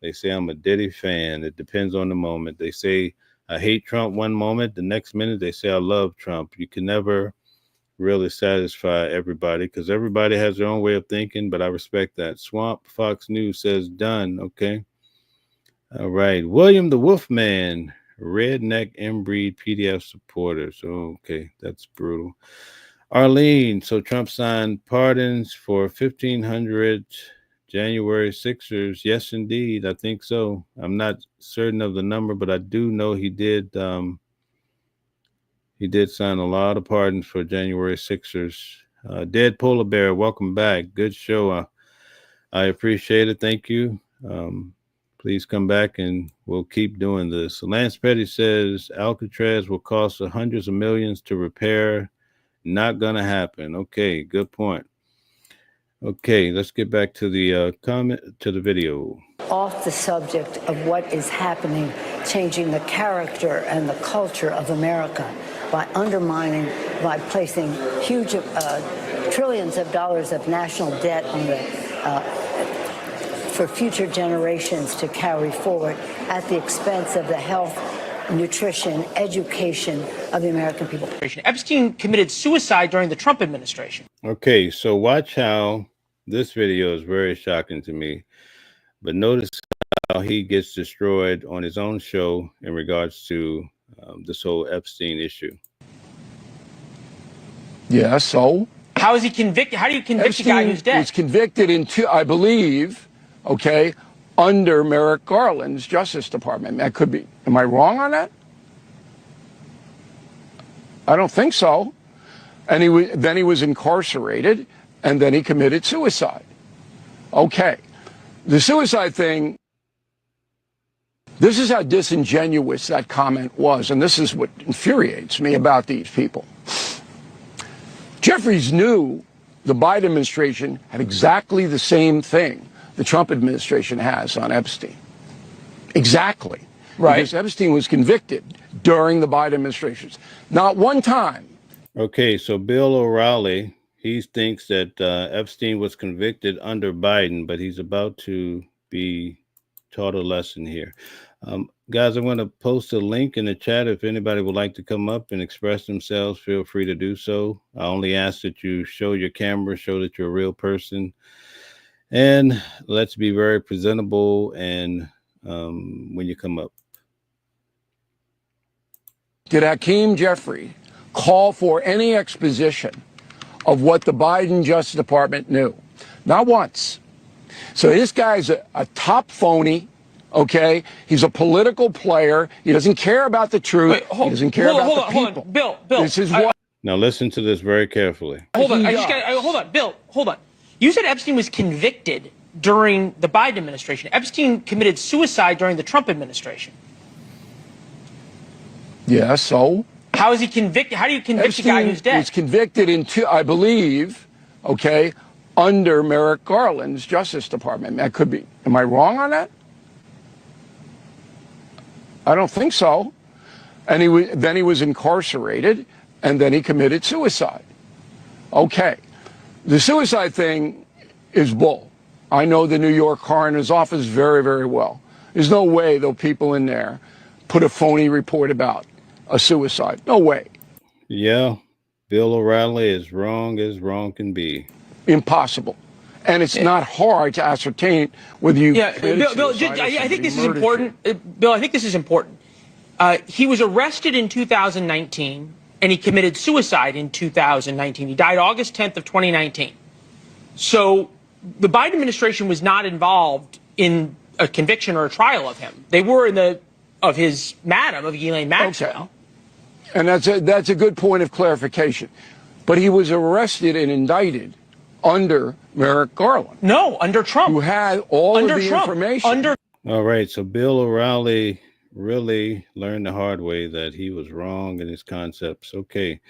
they say I'm a Diddy fan. It depends on the moment. They say I hate Trump one moment, the next minute they say I love Trump. You can never really satisfy everybody because everybody has their own way of thinking, but I respect that. Swamp Fox News says done. Okay. All right. William the Wolfman, redneck inbreed PDF supporters. Okay, that's brutal. Arlene, so Trump signed pardons for 1,500 January Sixers. Yes, indeed. I think so. I'm not certain of the number, but I do know he did sign a lot of pardons for January Sixers. Dead Polar Bear, welcome back. Good show. I appreciate it. Thank you. Please come back and we'll keep doing this. Lance Petty says Alcatraz will cost hundreds of millions to repair. Not going to happen. Okay, good point. Okay, let's get back to the to the video. Off the subject of what is happening, changing the character and the culture of America by undermining, by placing huge trillions of dollars of national debt on the for future generations to carry forward at the expense of the health, nutrition, education of the American people. Epstein committed suicide during the Trump administration. Okay, so watch how this video is very shocking to me, but notice how he gets destroyed on his own show in regards to this whole Epstein issue. Yeah, so? How is he convicted? How do you convict a guy who's dead? He was convicted in I believe, okay, under Merrick Garland's Justice Department. That could be. Am I wrong on that? I don't think so. And then he was incarcerated, and then he committed suicide. Okay. The suicide thing, this is how disingenuous that comment was, and this is what infuriates me about these people. Jeffries knew the Biden administration had exactly the same thing the Trump administration has on Epstein. Exactly. Right. Because Epstein was convicted during the Biden administration. Not one time. Okay, so Bill O'Reilly, he thinks that Epstein was convicted under Biden, but he's about to be taught a lesson here. Guys, I'm going to post a link in the chat. If anybody would like to come up and express themselves, feel free to do so. I only ask that you show your camera, show that you're a real person. And let's be very presentable and when you come up. Did Hakeem Jeffrey call for any exposition of what the Biden Justice Department knew? Not once. So this guy's a top phony, okay? He's a political player. He doesn't care about the truth. Wait, he doesn't care about the people. Hold on. Bill. This is what. Now listen to this very carefully. Hold on. Hold on, Bill. Hold on. You said Epstein was convicted during the Biden administration. Epstein committed suicide during the Trump administration. Yeah, so? How is he convicted? How do you convict a guy who's dead? He was convicted in I believe, okay, under Merrick Garland's Justice Department. That could be. Am I wrong on that? I don't think so. And then he was incarcerated, and then he committed suicide. Okay. The suicide thing is bull. I know the New York coroner's office very, very well. There's no way those people in there put a phony report about a suicide. No way. Yeah, Bill O'Reilly is wrong as wrong can be. Impossible. And it's not hard to ascertain whether you. Yeah, Bill, I think this is important. Bill, I think this is important. He was arrested in 2019, and he committed suicide in 2019. He died August 10th of 2019. So the Biden administration was not involved in a conviction or a trial of him. They were in of Ghislaine Maxwell. Okay. And that's a good point of clarification. But he was arrested and indicted under Merrick Garland. No, under Trump. Who had all of the information. All right, so Bill O'Reilly really learned the hard way that he was wrong in his concepts. Okay.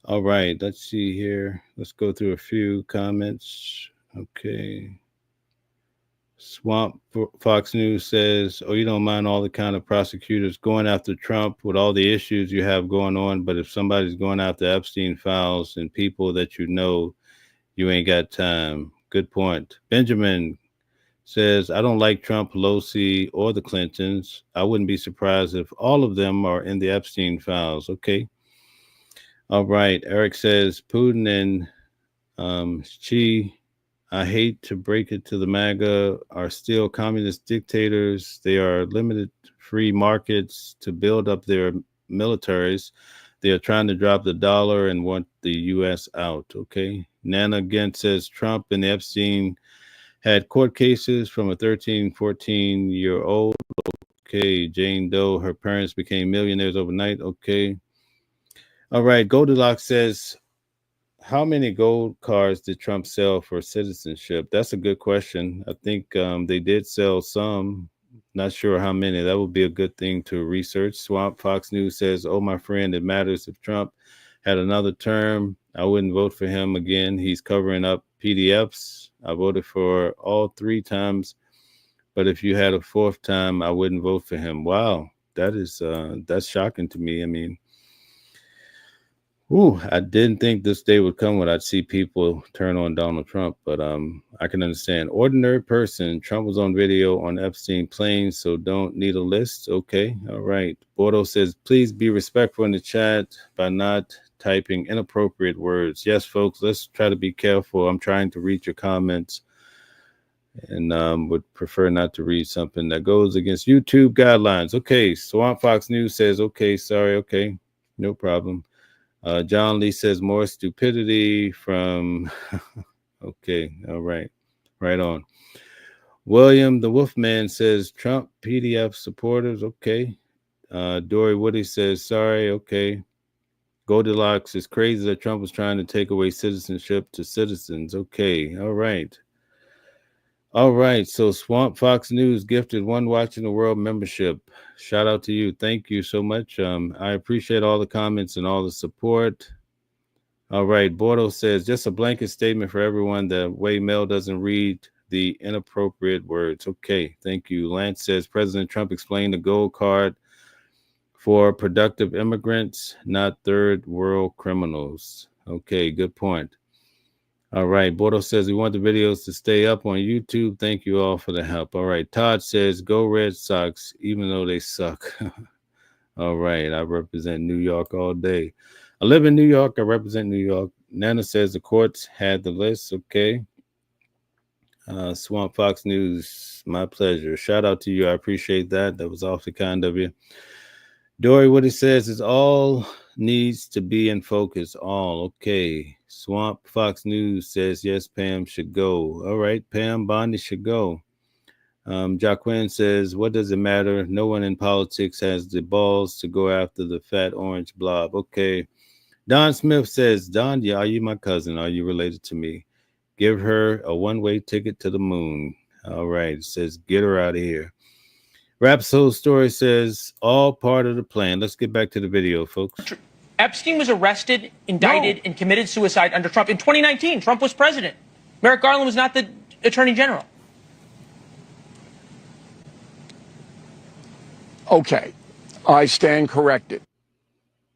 All right, let's see here. Let's go through a few comments. Okay. Swamp Fox News says, oh, you don't mind all the kind of prosecutors going after Trump with all the issues you have going on, but if somebody's going after Epstein files and people that you know, you ain't got time. Good point. Benjamin says, I don't like Trump, Pelosi, or the Clintons. I wouldn't be surprised if all of them are in the Epstein files. Okay. All right. Eric says, Putin and Xi, I hate to break it to the MAGA, are still communist dictators. They are limited free markets to build up their militaries. They are trying to drop the dollar and want the U.S. out. Okay. Nana again says Trump and Epstein had court cases from a 13, 14-year-old. Okay. Jane Doe, her parents became millionaires overnight. Okay. All right. Goldilocks says, how many gold cards did Trump sell for citizenship? That's a good question. I think they did sell some. Not sure how many. That would be a good thing to research. Swamp Fox News says, oh, my friend, it matters if Trump had another term. I wouldn't vote for him again. He's covering up PDFs. I voted for all 3 times. But if you had a 4th time, I wouldn't vote for him. Wow. That's shocking to me. I mean, I didn't think this day would come when I'd see people turn on Donald Trump, but I can understand. Ordinary person, Trump was on video on Epstein plane, so don't need a list. Okay, all right. Bordeaux says, please be respectful in the chat by not typing inappropriate words. Yes, folks, let's try to be careful. I'm trying to read your comments and would prefer not to read something that goes against YouTube guidelines. Okay, Swamp Fox News says, okay, sorry, okay, no problem. John Lee says more stupidity from okay, all right, right on. William the Wolfman says Trump PDF supporters. Okay. Dory Woody says sorry. Okay. Goldilocks is crazy that Trump was trying to take away citizenship to citizens. Okay. All right. All right. So Swamp Fox News gifted one Watching the World membership. Shout out to you. Thank you so much. I appreciate all the comments and all the support. All right. Bordeaux says just a blanket statement for everyone. The way Mel doesn't read the inappropriate words. Okay. Thank you. Lance says President Trump explained the gold card for productive immigrants, not third world criminals. Okay. Good point. All right. Bordeaux says we want the videos to stay up on YouTube. Thank you all for the help. All right. Todd says go Red Sox, even though they suck. All right. I represent New York all day. I live in New York. I represent New York. Nana says the courts had the list. Okay. Swamp Fox News, my pleasure. Shout out to you. I appreciate that. That was awfully kind of you. Dory, what he says is all needs to be in focus. All okay. Swamp Fox News says yes, Pam should go. All right, Pam Bondi should go. Jacqueline says, what does it matter? No one in politics has the balls to go after the fat orange blob. Okay. Don Smith says, Don, are you my cousin? Are you related to me? Give her a one-way ticket to the moon. All right. It says, get her out of here. Rap Soul Story says, all part of the plan. Let's get back to the video, folks. Epstein was arrested, indicted, and committed suicide under Trump. In 2019, Trump was president. Merrick Garland was not the attorney general. Okay, I stand corrected.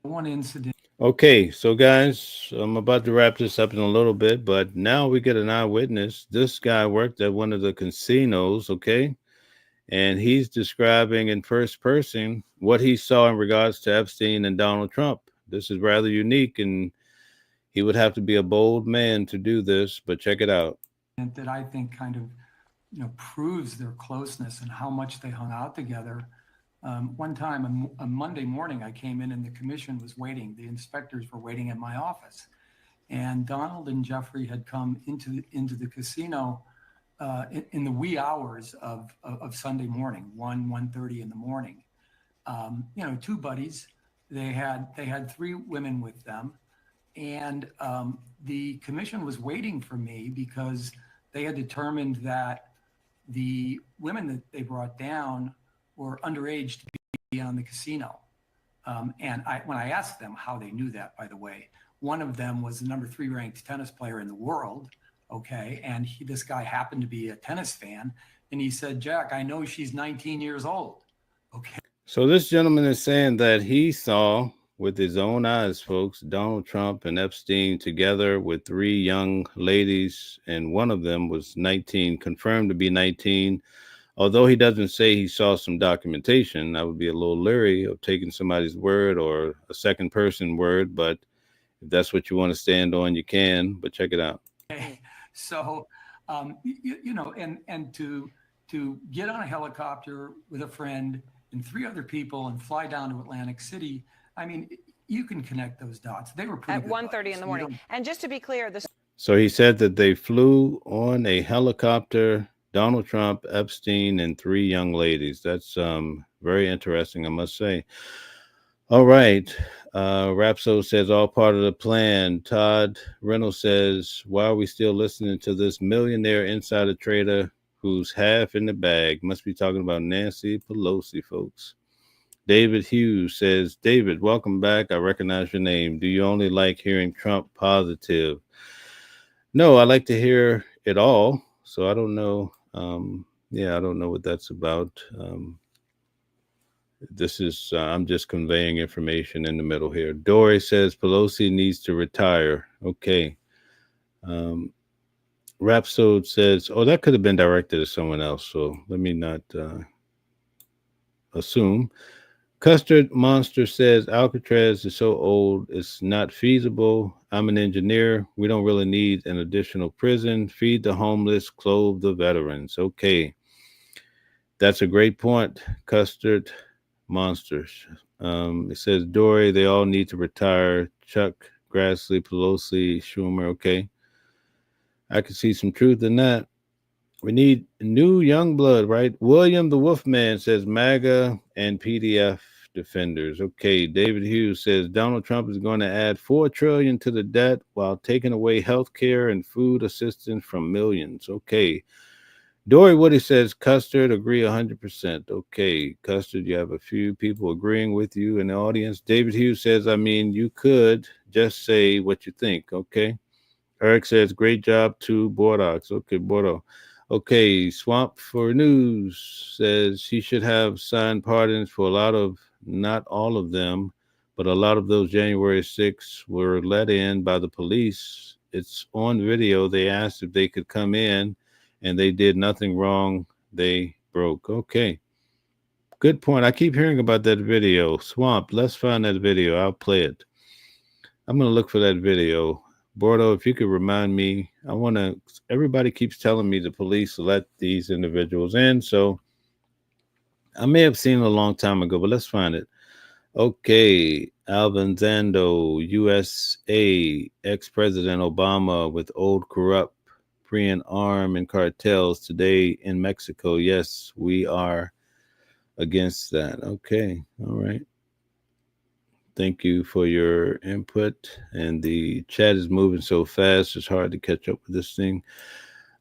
One incident. Okay, so guys, I'm about to wrap this up in a little bit, but now we get an eyewitness. This guy worked at one of the casinos, okay? And he's describing in first person what he saw in regards to Epstein and Donald Trump. This is rather unique, and he would have to be a bold man to do this, but check it out. That I think kind of, proves their closeness and how much they hung out together. One time, a Monday morning, I came in and the commission was waiting. The inspectors were waiting at my office. And Donald and Jeffrey had come into the casino in the wee hours of Sunday morning, 1:30 in the morning. Two buddies. They had 3 women with them, and the commission was waiting for me because they had determined that the women that they brought down were underage to be on the casino. And when I asked them how they knew that, by the way, one of them was the number 3 ranked tennis player in the world. Okay. And this guy happened to be a tennis fan. And he said, Jack, I know she's 19 years old. Okay. So this gentleman is saying that he saw with his own eyes, folks, Donald Trump and Epstein together with 3 young ladies, and one of them was 19, confirmed to be 19. Although he doesn't say he saw some documentation, I would be a little leery of taking somebody's word or a second person word, but if that's what you want to stand on, you can, but check it out. Okay. So, and to get on a helicopter with a friend and 3 other people and fly down to Atlantic City, I mean, you can connect those dots. They were pretty at 1:30 in the morning. And just to be clear, So he said that they flew on a helicopter, Donald Trump, Epstein, and 3 young ladies. That's very interesting, I must say. All right. Rapso says, all part of the plan. Todd Reynolds says, why are we still listening to this millionaire insider trader who's half in the bag? Must be talking about Nancy Pelosi, folks. David Hughes says, David, welcome back. I recognize your name. Do you only like hearing Trump positive? No, I like to hear it all. So I don't know. I don't know what that's about. This is, I'm just conveying information in the middle here. Dory says Pelosi needs to retire. Okay. Rhapsode says, oh, that could have been directed at someone else. So let me not assume. Custard Monster says Alcatraz is so old, it's not feasible. I'm an engineer. We don't really need an additional prison. Feed the homeless, clothe the veterans. Okay. That's a great point, Custard Monsters. It says Dory, they all need to retire. Chuck, Grassley, Pelosi, Schumer. Okay. I can see some truth in that. We need new young blood, right? William the Wolfman says MAGA and PDF defenders. Okay. David Hughes says Donald Trump is going to add $4 trillion to the debt while taking away health care and food assistance from millions. Okay. Dory Woody says Custard, agree 100%. Okay. Custard, you have a few people agreeing with you in the audience. David Hughes says, I mean, you could just say what you think. Okay. Eric says, great job to Bordox. Okay, Bordo. Okay, Swamp for News says he should have signed pardons for a lot of, not all of them, but a lot of those January 6th were let in by the police. It's on video. They asked if they could come in, and they did nothing wrong. They broke. Okay. Good point. I keep hearing about that video. Swamp, let's find that video. I'll play it. I'm going to look for that video. Bordo, if you could remind me, everybody keeps telling me the police let these individuals in, so I may have seen it a long time ago, but let's find it. Okay, Alvin Zando, USA, ex-President Obama with old corrupt Korean arm and cartels today in Mexico. Yes, we are against that. Okay, all right. Thank you for your input. And the chat is moving so fast, it's hard to catch up with this thing.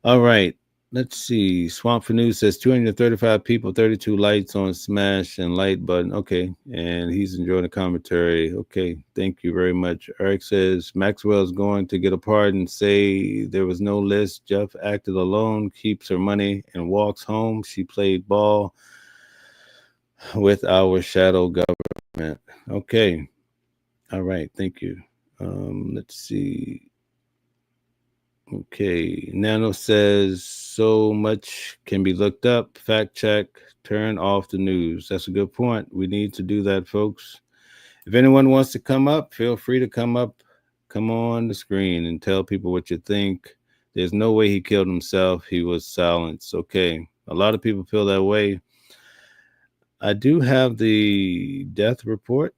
All right. Let's see. Swamp for News says 235 people, 32 lights on smash and light button. Okay. And he's enjoying the commentary. Okay. Thank you very much. Eric says Maxwell's going to get a pardon, say there was no list. Jeff acted alone, keeps her money, and walks home. She played ball with our shadow government. Okay. All right. Thank you. Let's see. Okay. Nano says so much can be looked up. Fact check. Turn off the news. That's a good point. We need to do that, folks. If anyone wants to come up, feel free to come up. Come on the screen and tell people what you think. There's no way he killed himself. He was silenced. Okay. A lot of people feel that way. I do have the death report,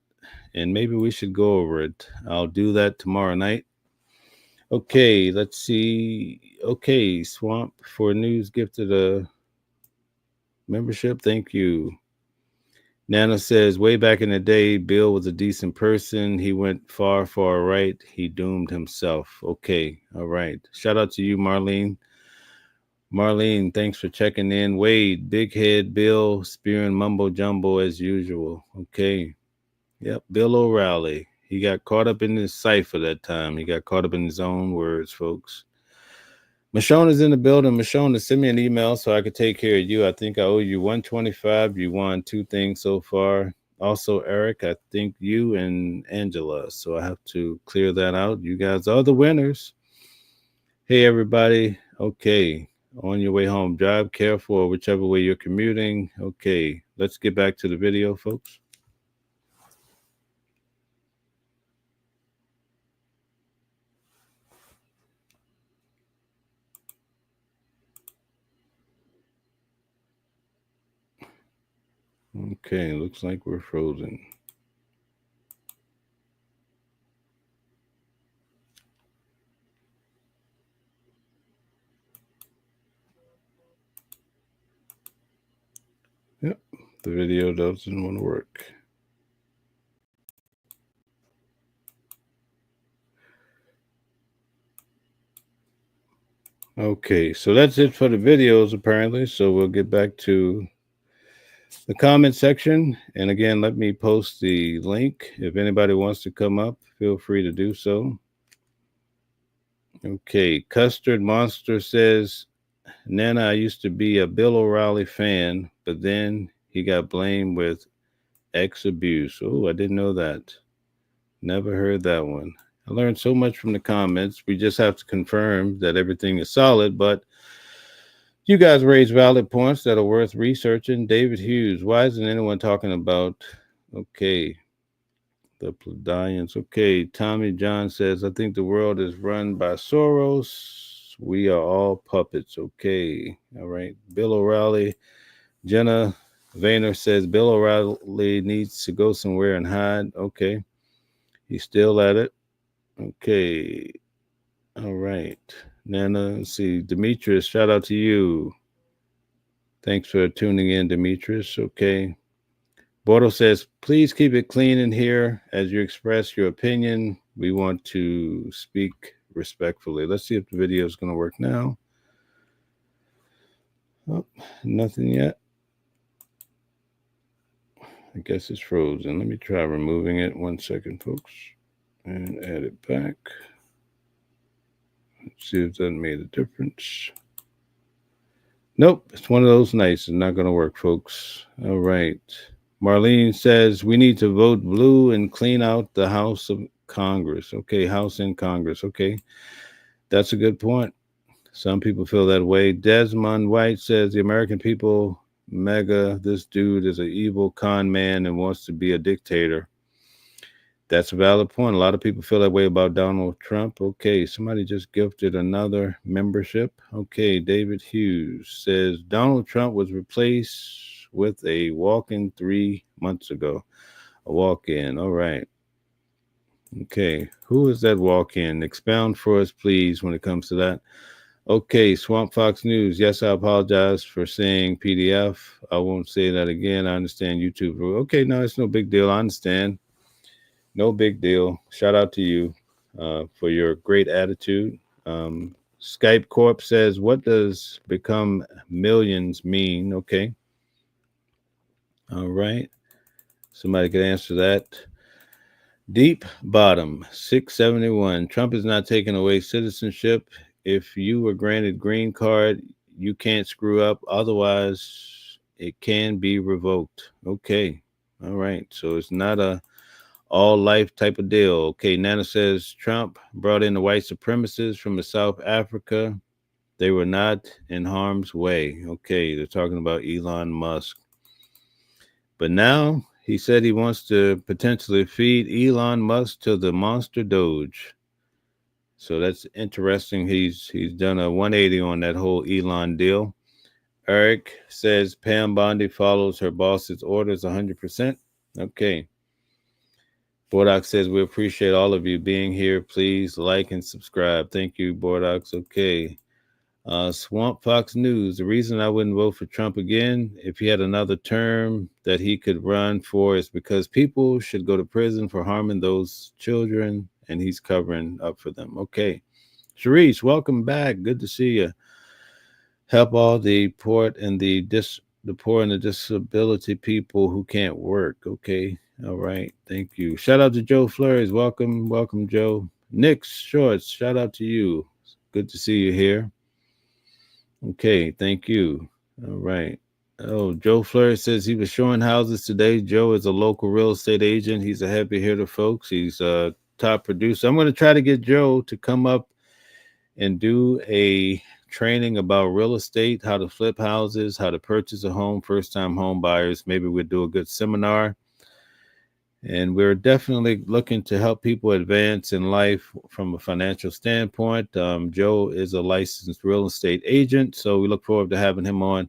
and maybe we should go over it. I'll do that tomorrow night. Okay, let's see. Okay, Swamp for News gifted a membership. Thank you. Nana says, way back in the day, Bill was a decent person. He went far right. He doomed himself. Okay, all right. Shout out to you, Marlene. Marlene, thanks for checking in. Wade, big head, Bill, spewing mumbo jumbo as usual. Okay. Yep, Bill O'Reilly. He got caught up in his cipher that time. He got caught up in his own words, folks. Michonne is in the building. Michonne, send me an email so I could take care of you. I think I owe you $125. You won 2 things so far. Also, Eric, I think you and Angela. So I have to clear that out. You guys are the winners. Hey, everybody. Okay. On your way home, drive careful or whichever way you're commuting. Okay. Let's get back to the video, folks. Okay, looks like we're frozen. Yep, the video doesn't want to work. Okay, so that's it for the videos, apparently. So we'll get back to the comment section. And again, let me post the link. If anybody wants to come up, feel free to do so. Okay, Custard Monster says, Nana, I used to be a Bill O'Reilly fan, but then he got blamed with ex abuse. Oh, I didn't know that. Never heard that one. I learned so much from the comments. We just have to confirm that everything is solid, but you guys raise valid points that are worth researching. David Hughes, why isn't anyone talking about, okay, the Pleiadians? Okay, Tommy John says, I think the world is run by Soros. We are all puppets. Okay, all right. Bill O'Reilly. Jenna Vayner says, Bill O'Reilly needs to go somewhere and hide. Okay, he's still at it. Okay, all right. Nana, let's see. Demetrius, shout out to you. Thanks for tuning in, Demetrius. Okay. Bordo says, please keep it clean in here as you express your opinion. We want to speak respectfully. Let's see if the video is going to work now. Oh, nothing yet. I guess it's frozen. Let me try removing it. 1 second, folks. And add it back. Let's see if that made a difference. Nope, it's one of those nights. It's not going to work, folks. All right. Marlene says, we need to vote blue and clean out the House of Congress. Okay, House and Congress. Okay, that's a good point. Some people feel that way. Desmond White says, the American people, MAGA, this dude is an evil con man and wants to be a dictator. That's a valid point. A lot of people feel that way about Donald Trump. Okay, somebody just gifted another membership. Okay, David Hughes says, Donald Trump was replaced with a walk-in 3 months ago. A walk-in, all right. Okay, who is that walk-in? Expound for us, please, when it comes to that. Okay, Swamp Fox News. Yes, I apologize for saying PDF. I won't say that again. I understand YouTube. Okay, no, it's no big deal. I understand. No big deal. Shout out to you for your great attitude. Skype Corp says, what does become millions mean? Okay. All right. Somebody could answer that. Deep Bottom 671. Trump is not taking away citizenship. If you were granted green card, you can't screw up. Otherwise, it can be revoked. Okay. All right. So it's not a all life type of deal. Okay, Nana says Trump brought in the white supremacists from the South Africa. They were not in harm's way. Okay, they're talking about Elon Musk. But now he said he wants to potentially feed Elon Musk to the monster Doge. So that's interesting. He's done a 180 on that whole Elon deal. Eric says Pam Bondi follows her boss's orders 100%. Okay. Bordox says, we appreciate all of you being here. Please like and subscribe. Thank you, Bordox. Okay. Swamp Fox News. The reason I wouldn't vote for Trump again, if he had another term that he could run for, is because people should go to prison for harming those children, and he's covering up for them. Okay. Sharice, welcome back. Good to see you. Help all the poor and the poor and the disability people who can't work. Okay. All right. Thank you. Shout out to Joe Flores. Welcome. Welcome, Joe. Nick Shorts. Shout out to you. Good to see you here. Okay. Thank you. All right. Oh, Joe Fleury says he was showing houses today. Joe is a local real estate agent. He's a heavy hitter, folks. He's a top producer. I'm going to try to get Joe to come up and do a training about real estate, how to flip houses, how to purchase a home, first-time home buyers. Maybe we'll do a good seminar. And we're definitely looking to help people advance in life from a financial standpoint. Joe is a licensed real estate agent, so we look forward to having him on.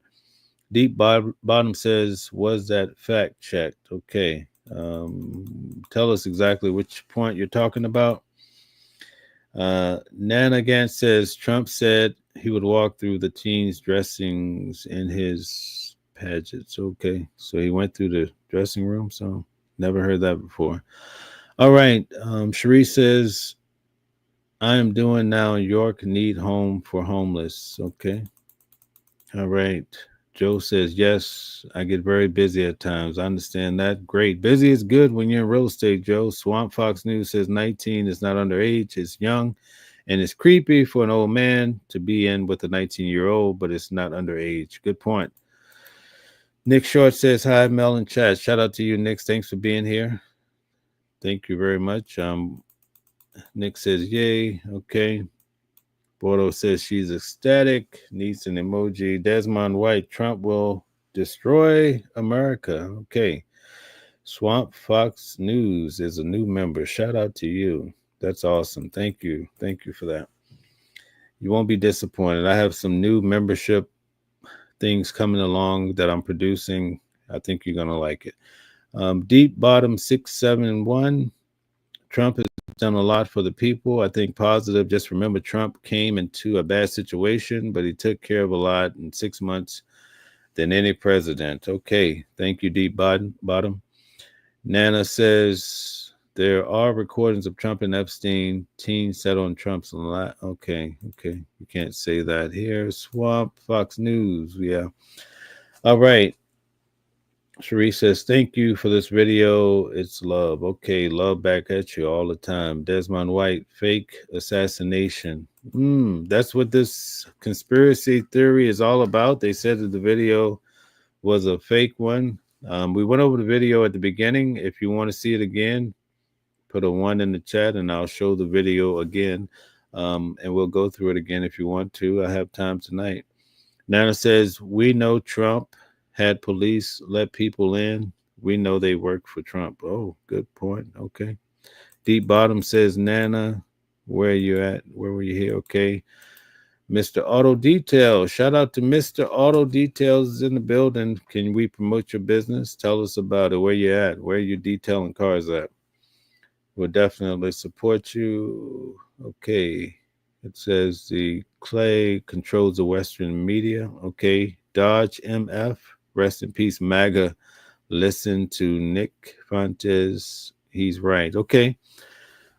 Deep Bottom says, was that fact checked? Okay. Tell us exactly which point you're talking about. Nana again says, Trump said he would walk through the teens' dressings in his pageants. Okay. So he went through the dressing room, so... Never heard that before. All right. Cherie says, I am doing now York need home for homeless. Okay. All right. Joe says, yes, I get very busy at times. I understand that. Great. Busy is good when you're in real estate, Joe. Swamp Fox News says 19 is not underage. It's young and it's creepy for an old man to be in with a 19-year-old, but it's not underage. Good point. Nick Short says, hi, Mel and Chad. Shout out to you, Nick. Thanks for being here. Thank you very much. Nick says, yay. Okay. Bordeaux says she's ecstatic. Needs an emoji. Desmond White, Trump will destroy America. Okay. Swamp Fox News is a new member. Shout out to you. That's awesome. Thank you. Thank you for that. You won't be disappointed. I have some new membership things coming along that I'm producing. I think you're going to like it. Deep Bottom 671. Trump has done a lot for the people. I think positive. Just remember, Trump came into a bad situation, but he took care of a lot in 6 months than any president. Okay. Thank you, Deep Bottom. Nana says, there are recordings of Trump and Epstein. Teens set on Trump's lap. Okay. You can't say that here. Swamp Fox News. Yeah. All right. Cherie says, thank you for this video. It's love. Okay. Love back at you all the time. Desmond White, fake assassination. That's what this conspiracy theory is all about. They said that the video was a fake one. We went over the video at the beginning. If you want to see it again, put a 1 in the chat and I'll show the video again. And we'll go through it again if you want to. I have time tonight. Nana says, we know Trump had police let people in. We know they work for Trump. Oh, good point. Okay. Deep Bottom says, Nana, where are you at? Where were you here? Okay. Mr. Auto Detail. Shout out to Mr. Auto Details in the building. Can we promote your business? Tell us about it. Where you at? Where you detailing cars at? We'll definitely support you. Okay. It says the Clay controls the Western media. Okay. Dodge MF. Rest in peace, MAGA. Listen to Nick Fontes. He's right. Okay.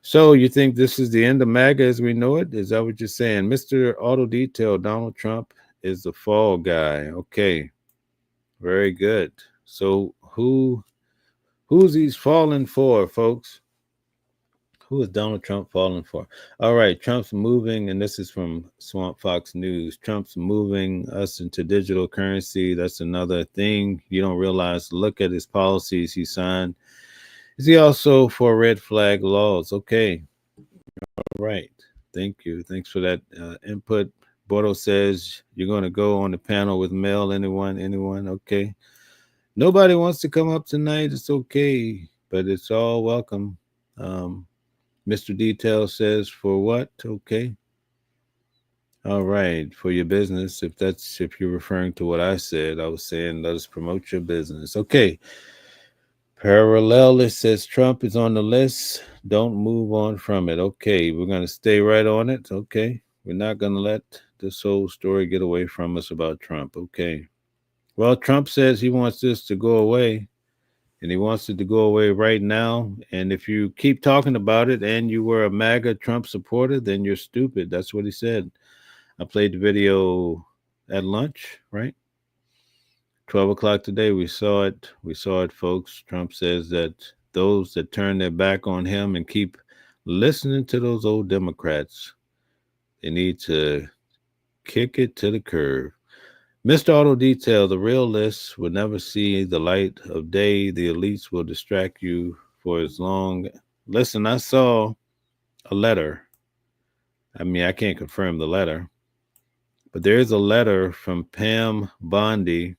So you think this is the end of MAGA as we know it? Is that what you're saying? Mr. Auto Detail, Donald Trump is the fall guy. Okay. Very good. So who's he's falling for, folks? Who is Donald Trump falling for? All right, Trump's moving, and this is from Swamp Fox News. Trump's moving us into digital currency. That's another thing you don't realize. Look at his policies he signed. Is he also for red flag laws? Okay. All right. Thank you. Thanks for that input. Bordeaux says you're going to go on the panel with Mel. Anyone? Okay. Nobody wants to come up tonight. It's okay, but it's all welcome. Mr. Detail says for what? Okay. All right. For your business. If you're referring to what I said, I was saying, let us promote your business. Okay. Parallelist says Trump is on the list. Don't move on from it. Okay. We're going to stay right on it. Okay. We're not going to let this whole story get away from us about Trump. Okay. Well, Trump says he wants this to go away. And he wants it to go away right now. And if you keep talking about it and you were a MAGA Trump supporter, then you're stupid. That's what he said. I played the video at lunch, right? 12 o'clock today, we saw it. We saw it, folks. Trump says that those that turn their back on him and keep listening to those old Democrats, they need to kick it to the curb. Mr. Auto Detail, the real list will never see the light of day. The elites will distract you for as long. Listen, I saw a letter. I mean, I can't confirm the letter, but there is a letter from Pam Bondi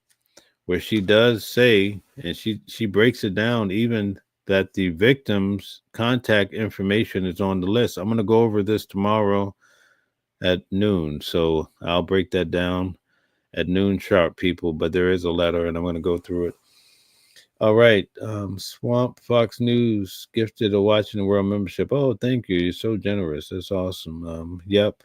where she does say, and she breaks it down, even that the victim's contact information is on the list. I'm going to go over this tomorrow at noon, so I'll break that down at noon sharp, people. But there is a letter, and I'm going to go through it. All right, Swamp Fox News gifted a Watching the World membership. Oh, thank you. You're so generous. That's awesome. Yep.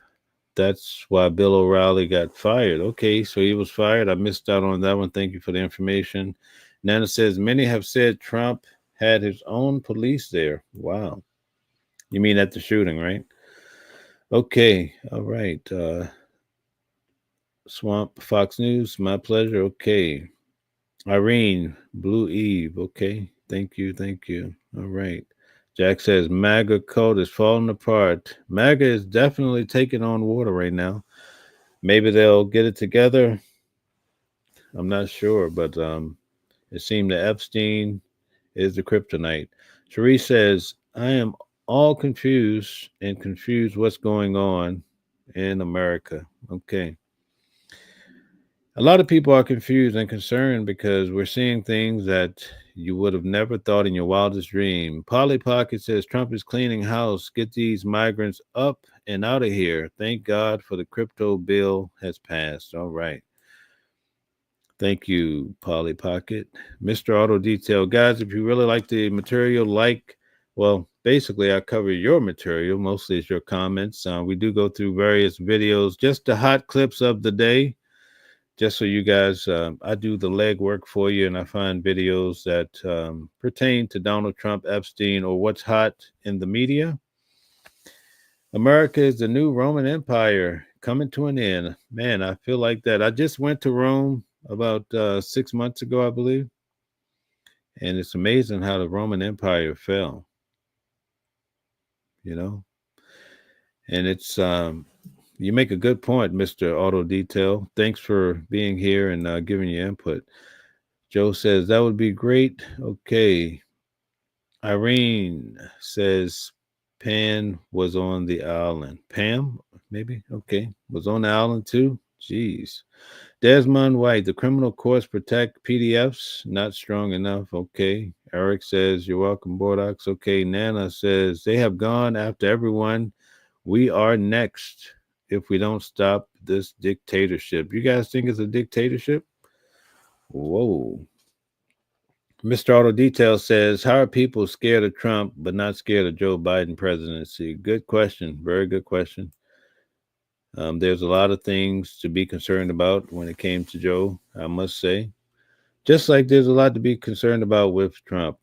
That's why Bill O'Reilly got fired. Okay, so he was fired. I missed out on that one. Thank you for the information. Nana says, many have said Trump had his own police there. Wow. You mean at the shooting, right? Okay, all right. Swamp Fox News, my pleasure. Okay. Irene, Blue Eve. Okay, thank you. All right. Jack says, MAGA code is falling apart. MAGA is definitely taking on water right now. Maybe they'll get it together. I'm not sure, but it seemed that Epstein is the kryptonite. Cherie says, I am all confused what's going on in America. Okay. A lot of people are confused and concerned because we're seeing things that you would have never thought in your wildest dream. Polly Pocket says Trump is cleaning house. Get these migrants up and out of here. Thank God for the crypto bill has passed. All right. Thank you, Polly Pocket. Mr. Auto Detail. Guys, if you really like the material, basically I cover your material. Mostly it's your comments. We do go through various videos, just the hot clips of the day. Just so you guys, I do the legwork for you, and I find videos that pertain to Donald Trump, Epstein, or what's hot in the media. America is the new Roman Empire coming to an end. Man, I feel like that. I just went to Rome about 6 months ago, I believe. And it's amazing how the Roman Empire fell. You know? And it's... you make a good point, Mr. Auto Detail. Thanks for being here and giving your input. Joe says, that would be great. Okay. Irene says, Pan was on the island. Pam, maybe? Okay. Was on the island too? Jeez. Desmond White, the criminal courts protect PDFs. Not strong enough. Okay. Eric says, you're welcome, Bordox. Okay. Nana says, they have gone after everyone. We are next. If we don't stop this dictatorship. You guys think it's a dictatorship? Whoa. Mr. Auto Detail says, how are people scared of Trump but not scared of Joe Biden presidency? Good question. Very good question. There's a lot of things to be concerned about when it came to Joe, I must say. Just like there's a lot to be concerned about with Trump.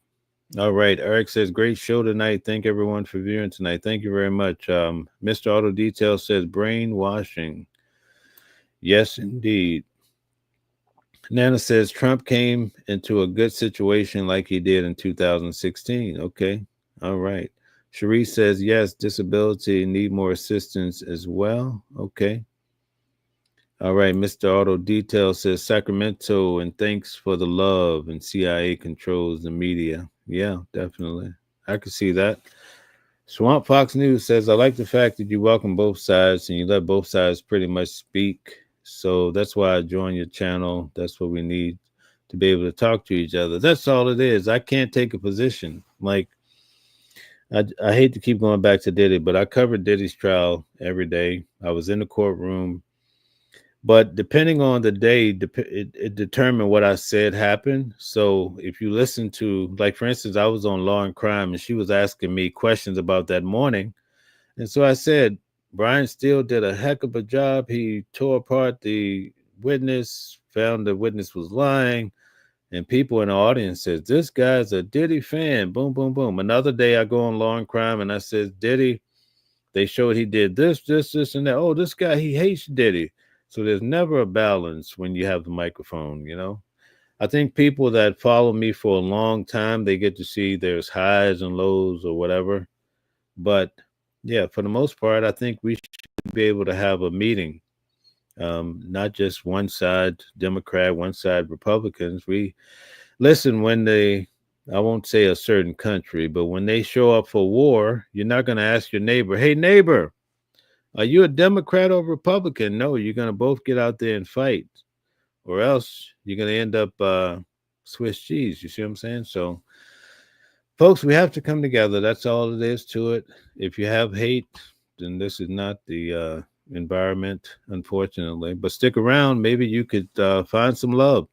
All right. Eric says, great show tonight. Thank everyone for viewing tonight. Thank you very much. Mr. Auto Detail says, brainwashing. Yes, indeed. Nana says, Trump came into a good situation like he did in 2016. Okay. All right. Cherie says, yes, disability need more assistance as well. Okay. All right. Mr. Auto Detail says, Sacramento, and thanks for the love, and CIA controls the media. Yeah, definitely. I could see that. Swamp Fox News says, I like the fact that you welcome both sides and you let both sides pretty much speak. So that's why I joined your channel. That's what we need to be able to talk to each other. That's all it is. I can't take a position. Like, I hate to keep going back to Diddy, but I covered Diddy's trial every day. I was in the courtroom. But depending on the day, it determined what I said happened. So if you listen to, like, for instance, I was on Law and Crime, and she was asking me questions about that morning. And so I said, Brian Steele did a heck of a job. He tore apart the witness, found the witness was lying. And people in the audience says, this guy's a Diddy fan. Boom, boom, boom. Another day I go on Law and Crime, and I said, Diddy, they showed he did this, and that. Oh, this guy, he hates Diddy. So there's never a balance when you have the microphone, you know. I think people that follow me for a long time, they get to see there's highs and lows or whatever. But yeah, for the most part, I think we should be able to have a meeting not just one side Democrat, one side Republicans. We listen when they, I won't say a certain country, but when they show up for war, you're not going to ask your neighbor, hey, neighbor, are you a Democrat or Republican? No, you're going to both get out there and fight, or else you're going to end up Swiss cheese. You see what I'm saying? So, folks, we have to come together. That's all it is to it. If you have hate, then this is not the environment, unfortunately. But stick around. Maybe you could find some love.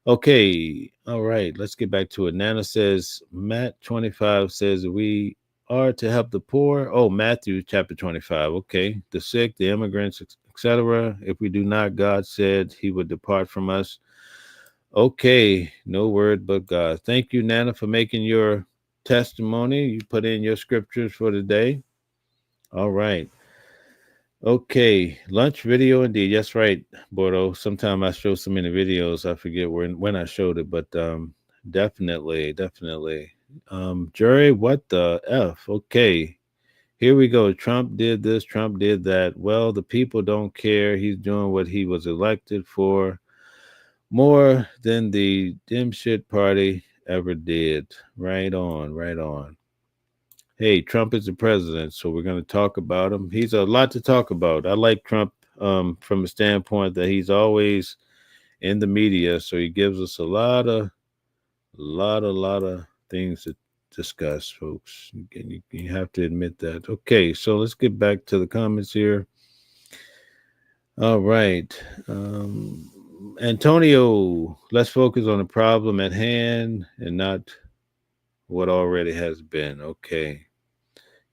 Okay. All right. Let's get back to it. Nana says, Matt 25 says, we are to help the poor. Oh, Matthew chapter 25. Okay. The sick, the immigrants, etc. If we do not, God said he would depart from us. Okay. No word but God. Thank you, Nana, for making your testimony. You put in your scriptures for today. All right. Okay, lunch video indeed. Yes, right, Bordeaux. Sometimes I show so many videos, I forget when I showed it, but definitely. Jerry, what the F? Okay, here we go. Trump did this, Trump did that. Well, the people don't care. He's doing what he was elected for more than the dim shit party ever did. Right on. Hey, Trump is the president, so we're going to talk about him. He's a lot to talk about. I like Trump from a standpoint that he's always in the media, so he gives us a lot of things to discuss, folks. You have to admit that. Okay, so let's get back to the comments here. All right. Antonio, let's focus on the problem at hand and not what already has been. Okay.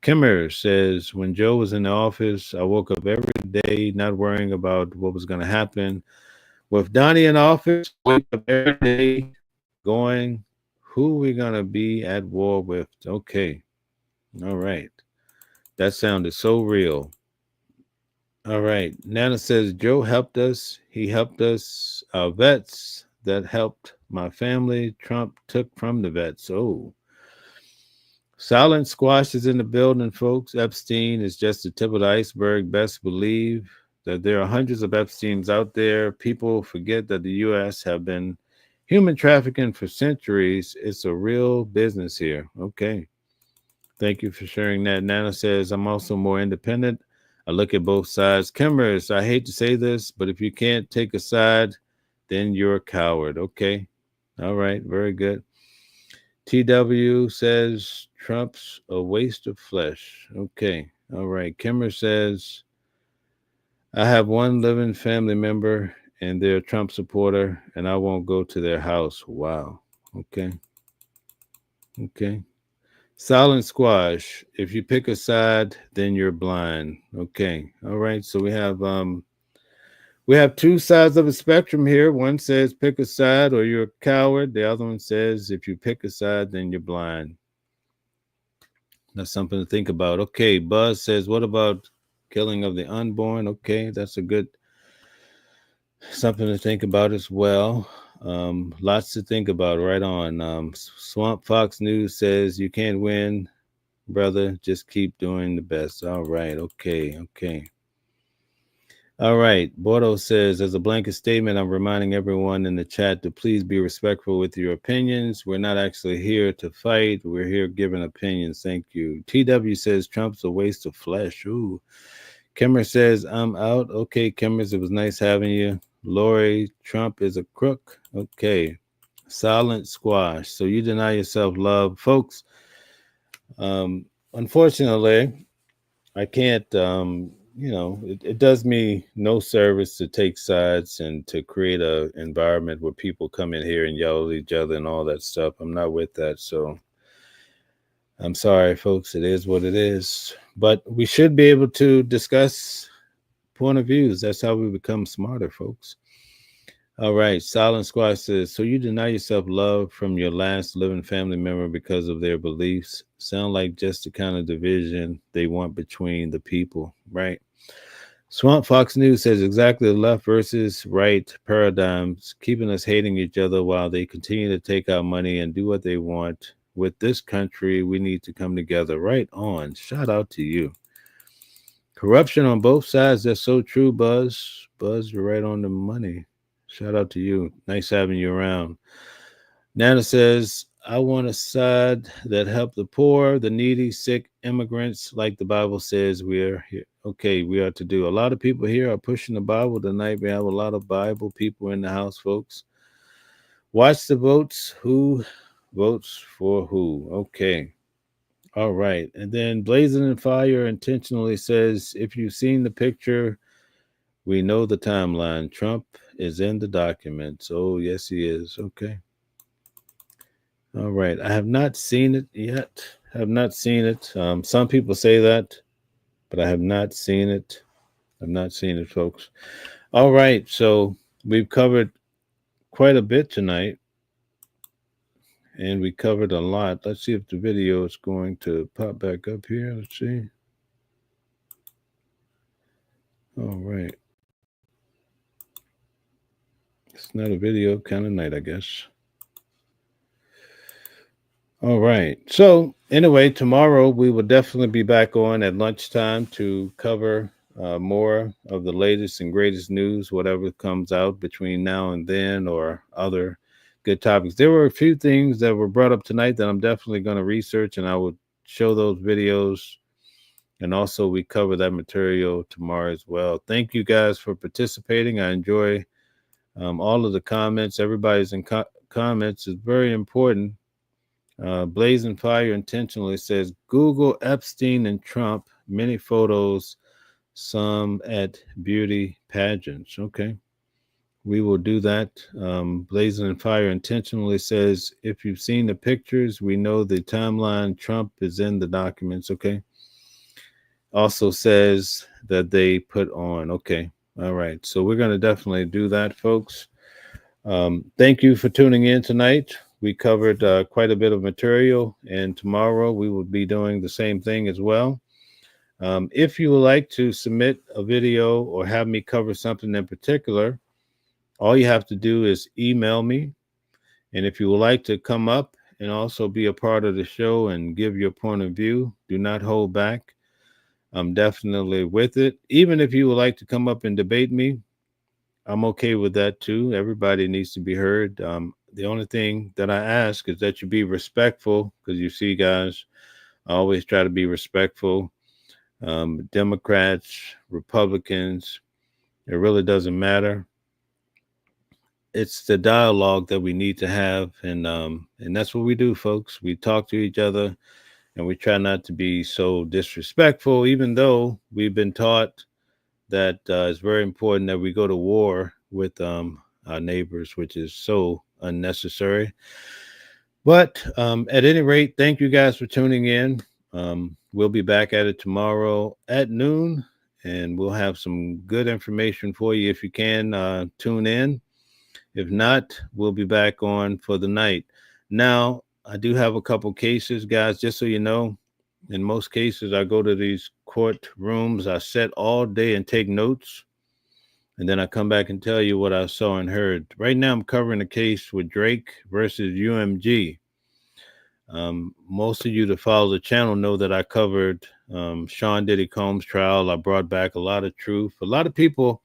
Kimmer says, when Joe was in the office, I woke up every day not worrying about what was going to happen. With Donnie in office, I wake up every day going, who are we going to be at war with? Okay. All right. That sounded so real. All right. Nana says, Joe helped us. He helped us. Our vets that helped my family, Trump took from the vets. Oh. Silent Squash is in the building, folks. Epstein is just the tip of the iceberg. Best believe that there are hundreds of Epsteins out there. People forget that the U.S. have been human trafficking for centuries. It's a real business here. Okay. Thank you for sharing that. Nana says, I'm also more independent. I look at both sides. Kimmers, I hate to say this, but if you can't take a side, then you're a coward. Okay. All right. Very good. TW says Trump's a waste of flesh. Okay. All right. Kimmer says, I have one living family member and they're a Trump supporter and I won't go to their house. Wow. Okay. Silent Squash. If you pick a side, then you're blind. Okay. All right. So we have two sides of a spectrum here. One says pick a side or you're a coward. The other one says if you pick a side, then you're blind. That's something to think about. Okay, Buzz says, what about killing of the unborn? Okay, that's a good something to think about as well. Lots to think about. Right on. Swamp Fox News says you can't win, brother. Just keep doing the best. All right. Okay. All right. Bordeaux says, as a blanket statement, I'm reminding everyone in the chat to please be respectful with your opinions. We're not actually here to fight. We're here giving opinions. Thank you. TW says, Trump's a waste of flesh. Ooh. Kimmer says, I'm out. Okay, Kimmers, it was nice having you. Lori, Trump is a crook. Okay. Silent Squash. So you deny yourself love. Folks, unfortunately, I can't, it does me no service to take sides and to create a environment where people come in here and yell at each other and all that stuff. I'm not with that. So I'm sorry, folks. It is what it is. But we should be able to discuss point of views. That's how we become smarter, folks. All right. Silent Squash says, so you deny yourself love from your last living family member because of their beliefs? Sound like just the kind of division they want between the people, right? Swamp Fox News says exactly the left versus right paradigms, keeping us hating each other while they continue to take our money and do what they want. With this country, we need to come together. Right on. Shout out to you. Corruption on both sides. That's so true, Buzz. Buzz, you're right on the money. Shout out to you. Nice having you around. Nana says, I want a side that help the poor, the needy, sick, immigrants, like the Bible says we are here. Okay, we are to do. A lot of people here are pushing the Bible tonight. We have a lot of Bible people in the house, folks. Watch the votes. Who votes for who? Okay. All right. And then Blazing in Fire intentionally says, if you've seen the picture, we know the timeline. Trump is in the documents. Oh, yes, he is. Okay. All right. I have not seen it yet. Have not seen it. Some people say that, but I have not seen it. I've not seen it, folks. All right. So we've covered quite a bit tonight, and we covered a lot. Let's see if the video is going to pop back up here. Let's see. All right. It's not a video kind of night, I guess. All right. So anyway, tomorrow we will definitely be back on at lunchtime to cover more of the latest and greatest news, whatever comes out between now and then, or other good topics. There were a few things that were brought up tonight that I'm definitely going to research, and I will show those videos. And also we cover that material tomorrow as well. Thank you guys for participating. I enjoy all of the comments. Everybody's in comments is very important. Blazing Fire intentionally says, Google Epstein and Trump, many photos, some at beauty pageants. Okay. We will do that. Blazing Fire intentionally says, if you've seen the pictures, we know the timeline. Trump is in the documents. Okay. Also says that they put on. Okay. All right. So we're going to definitely do that, folks. Thank you for tuning in tonight. We covered quite a bit of material, and tomorrow we will be doing the same thing as well. If you would like to submit a video or have me cover something in particular, all you have to do is email me. And if you would like to come up and also be a part of the show and give your point of view, do not hold back. I'm definitely with it. Even if you would like to come up and debate me, I'm okay with that too. Everybody needs to be heard. The only thing that I ask is that you be respectful, because you see, guys, I always try to be respectful. Democrats, Republicans, it really doesn't matter. It's the dialogue that we need to have, and that's what we do, folks. We talk to each other, and we try not to be so disrespectful, even though we've been taught that it's very important that we go to war with our neighbors, which is so unnecessary. But at any rate, thank you guys for tuning in. We'll be back at it tomorrow at noon, and we'll have some good information for you if you can tune in. If not, we'll be back on for the night. Now, I do have a couple cases, guys, just so you know. In most cases, I go to these court rooms, I sit all day and take notes, and then I come back and tell you what I saw and heard. Right now, I'm covering a case with Drake versus UMG. Most of you that follow the channel know that I covered Sean Diddy Combs' trial. I brought back a lot of truth. A lot of people,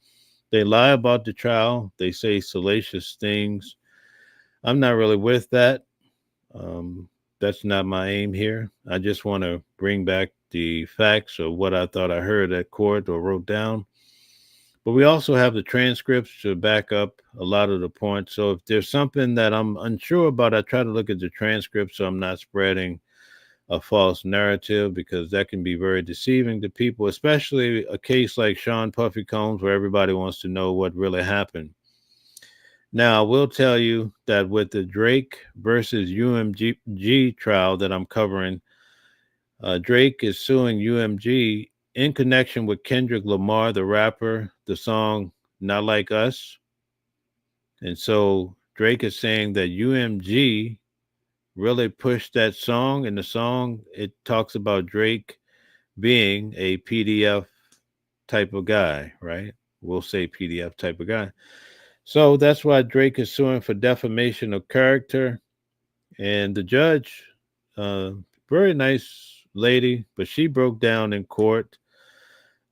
they lie about the trial. They say salacious things. I'm not really with that. That's not my aim here. I just want to bring back the facts of what I thought I heard at court or wrote down. But we also have the transcripts to back up a lot of the points. So if there's something that I'm unsure about, I try to look at the transcript so I'm not spreading a false narrative, because that can be very deceiving to people, especially a case like Sean Puffy Combs, where everybody wants to know what really happened. Now, I will tell you that with the Drake versus UMG trial that I'm covering, Drake is suing UMG in connection with Kendrick Lamar, the rapper, the song Not Like Us. And so Drake is saying that UMG really pushed that song. In the song, it talks about Drake being a PDF type of guy, right? We'll say PDF type of guy. So that's why Drake is suing for defamation of character. And the judge, very nice lady, but she broke down in court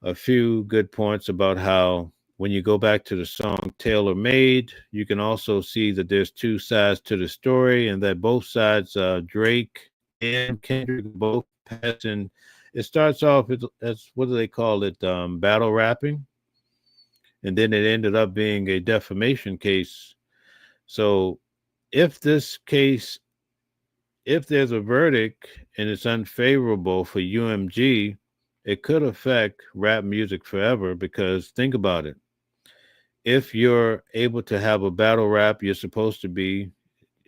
a few good points about how when you go back to the song Tailor Made, you can also see that there's two sides to the story and that both sides, Drake and Kendrick, both passing. It starts off as what do they call it? Battle rapping. And then it ended up being a defamation case. So if this case, if there's a verdict and it's unfavorable for UMG, it could affect rap music forever because think about it. If you're able to have a battle rap, you're supposed to be,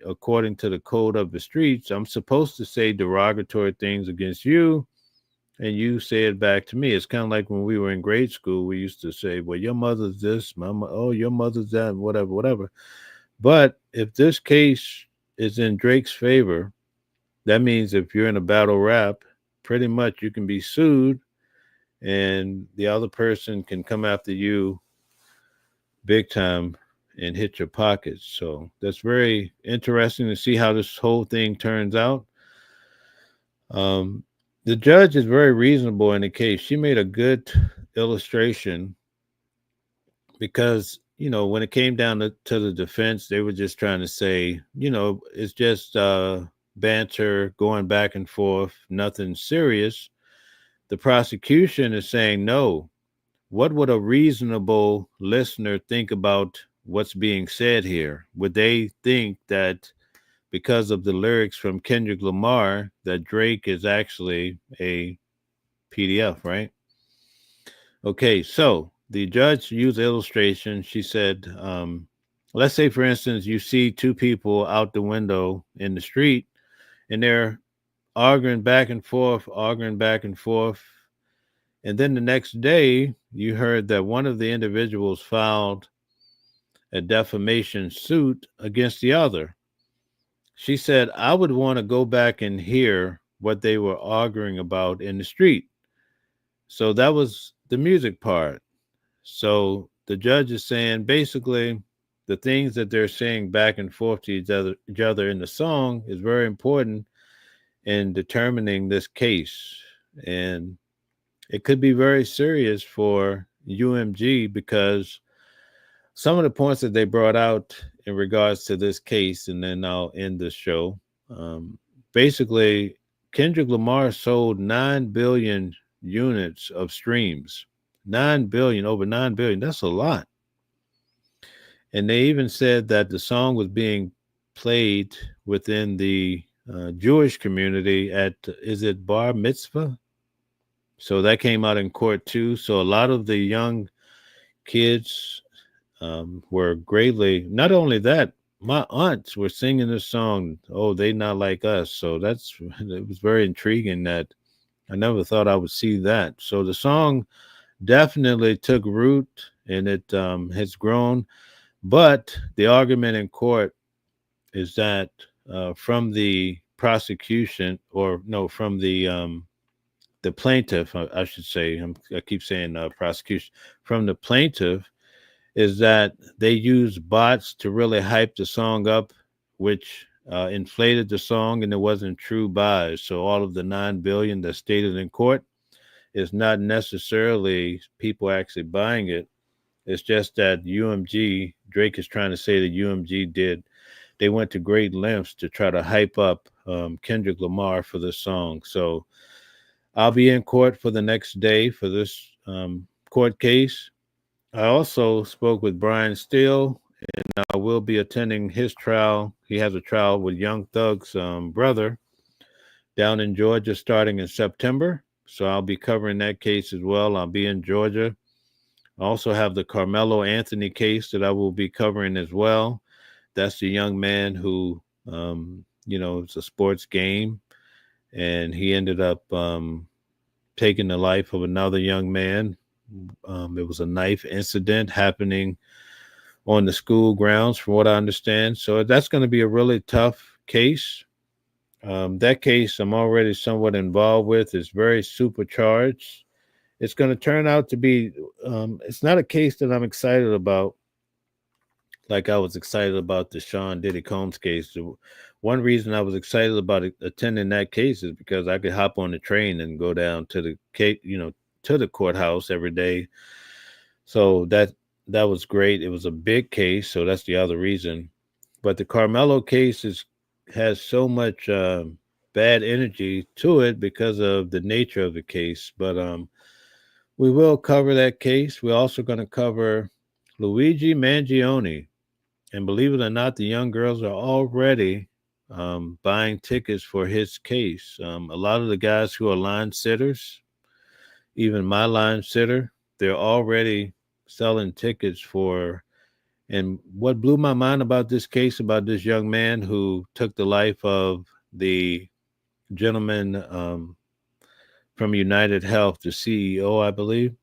according to the code of the streets, I'm supposed to say derogatory things against you and you say it back to me. It's kind of like when we were in grade school, we used to say, well, your mother's this, oh, your mother's that, whatever, whatever. But if this case is in Drake's favor, that means if you're in a battle rap, pretty much you can be sued and the other person can come after you big time and hit your pockets. So that's very interesting to see how this whole thing turns out. The judge is very reasonable in the case. She made a good illustration because, you know, when it came down to the defense, they were just trying to say, you know, it's just banter going back and forth, nothing serious. The prosecution is saying, no, what would a reasonable listener think about what's being said here? Would they think that because of the lyrics from Kendrick Lamar, that Drake is actually a PDF, right? Okay, so the judge used illustration. She said, let's say, for instance, you see two people out the window in the street, and they're arguing back and forth, and then the next day, you heard that one of the individuals filed a defamation suit against the other. She said, I would want to go back and hear what they were arguing about in the street. So that was the music part. So the judge is saying basically the things that they're saying back and forth to each other in the song is very important in determining this case. And it could be very serious for UMG because some of the points that they brought out in regards to this case, and then I'll end the show. Basically, Kendrick Lamar sold 9 billion units of streams. 9 billion, over 9 billion. That's a lot. And they even said that the song was being played within the Jewish community at, is it bar mitzvah? So that came out in court too. So a lot of the young kids were greatly, not only that, my aunts were singing this song, oh, they not like us. So it was very intriguing that I never thought I would see that. So the song definitely took root and it has grown. But the argument in court is that from the prosecution, or no, from the plaintiff, I should say, I keep saying prosecution, from the plaintiff, is that they use bots to really hype the song up, which inflated the song, and it wasn't true buys. So all of the 9 billion that's stated in court is not necessarily people actually buying it. It's just that UMG, Drake is trying to say that UMG they went to great lengths to try to hype up Kendrick Lamar for this song. So I'll be in court for the next day for this court case. I also spoke with Brian Steele, and I will be attending his trial. He has a trial with Young Thug's brother down in Georgia starting in September. So I'll be covering that case as well. I'll be in Georgia. I also have the Carmelo Anthony case that I will be covering as well. That's the young man who, it's a sports game, and he ended up taking the life of another young man. It was a knife incident happening on the school grounds, from what I understand. So that's going to be a really tough case. That case I'm already somewhat involved with. It's very supercharged. It's going to turn out to be, it's not a case that I'm excited about, like I was excited about the Sean Diddy Combs case. One reason I was excited about attending that case is because I could hop on the train and go down to the case, to the courthouse every day. So that was great. It was a big case, so that's the other reason. But the Carmelo case has so much bad energy to it because of the nature of the case. But we will cover that case. We're also going to cover Luigi Mangione. And believe it or not, the young girls are already buying tickets for his case. A lot of the guys who are line sitters, even my line sitter, they're already selling tickets for. And what blew my mind about this case, about this young man who took the life of the gentleman from United Health, the CEO, I believe,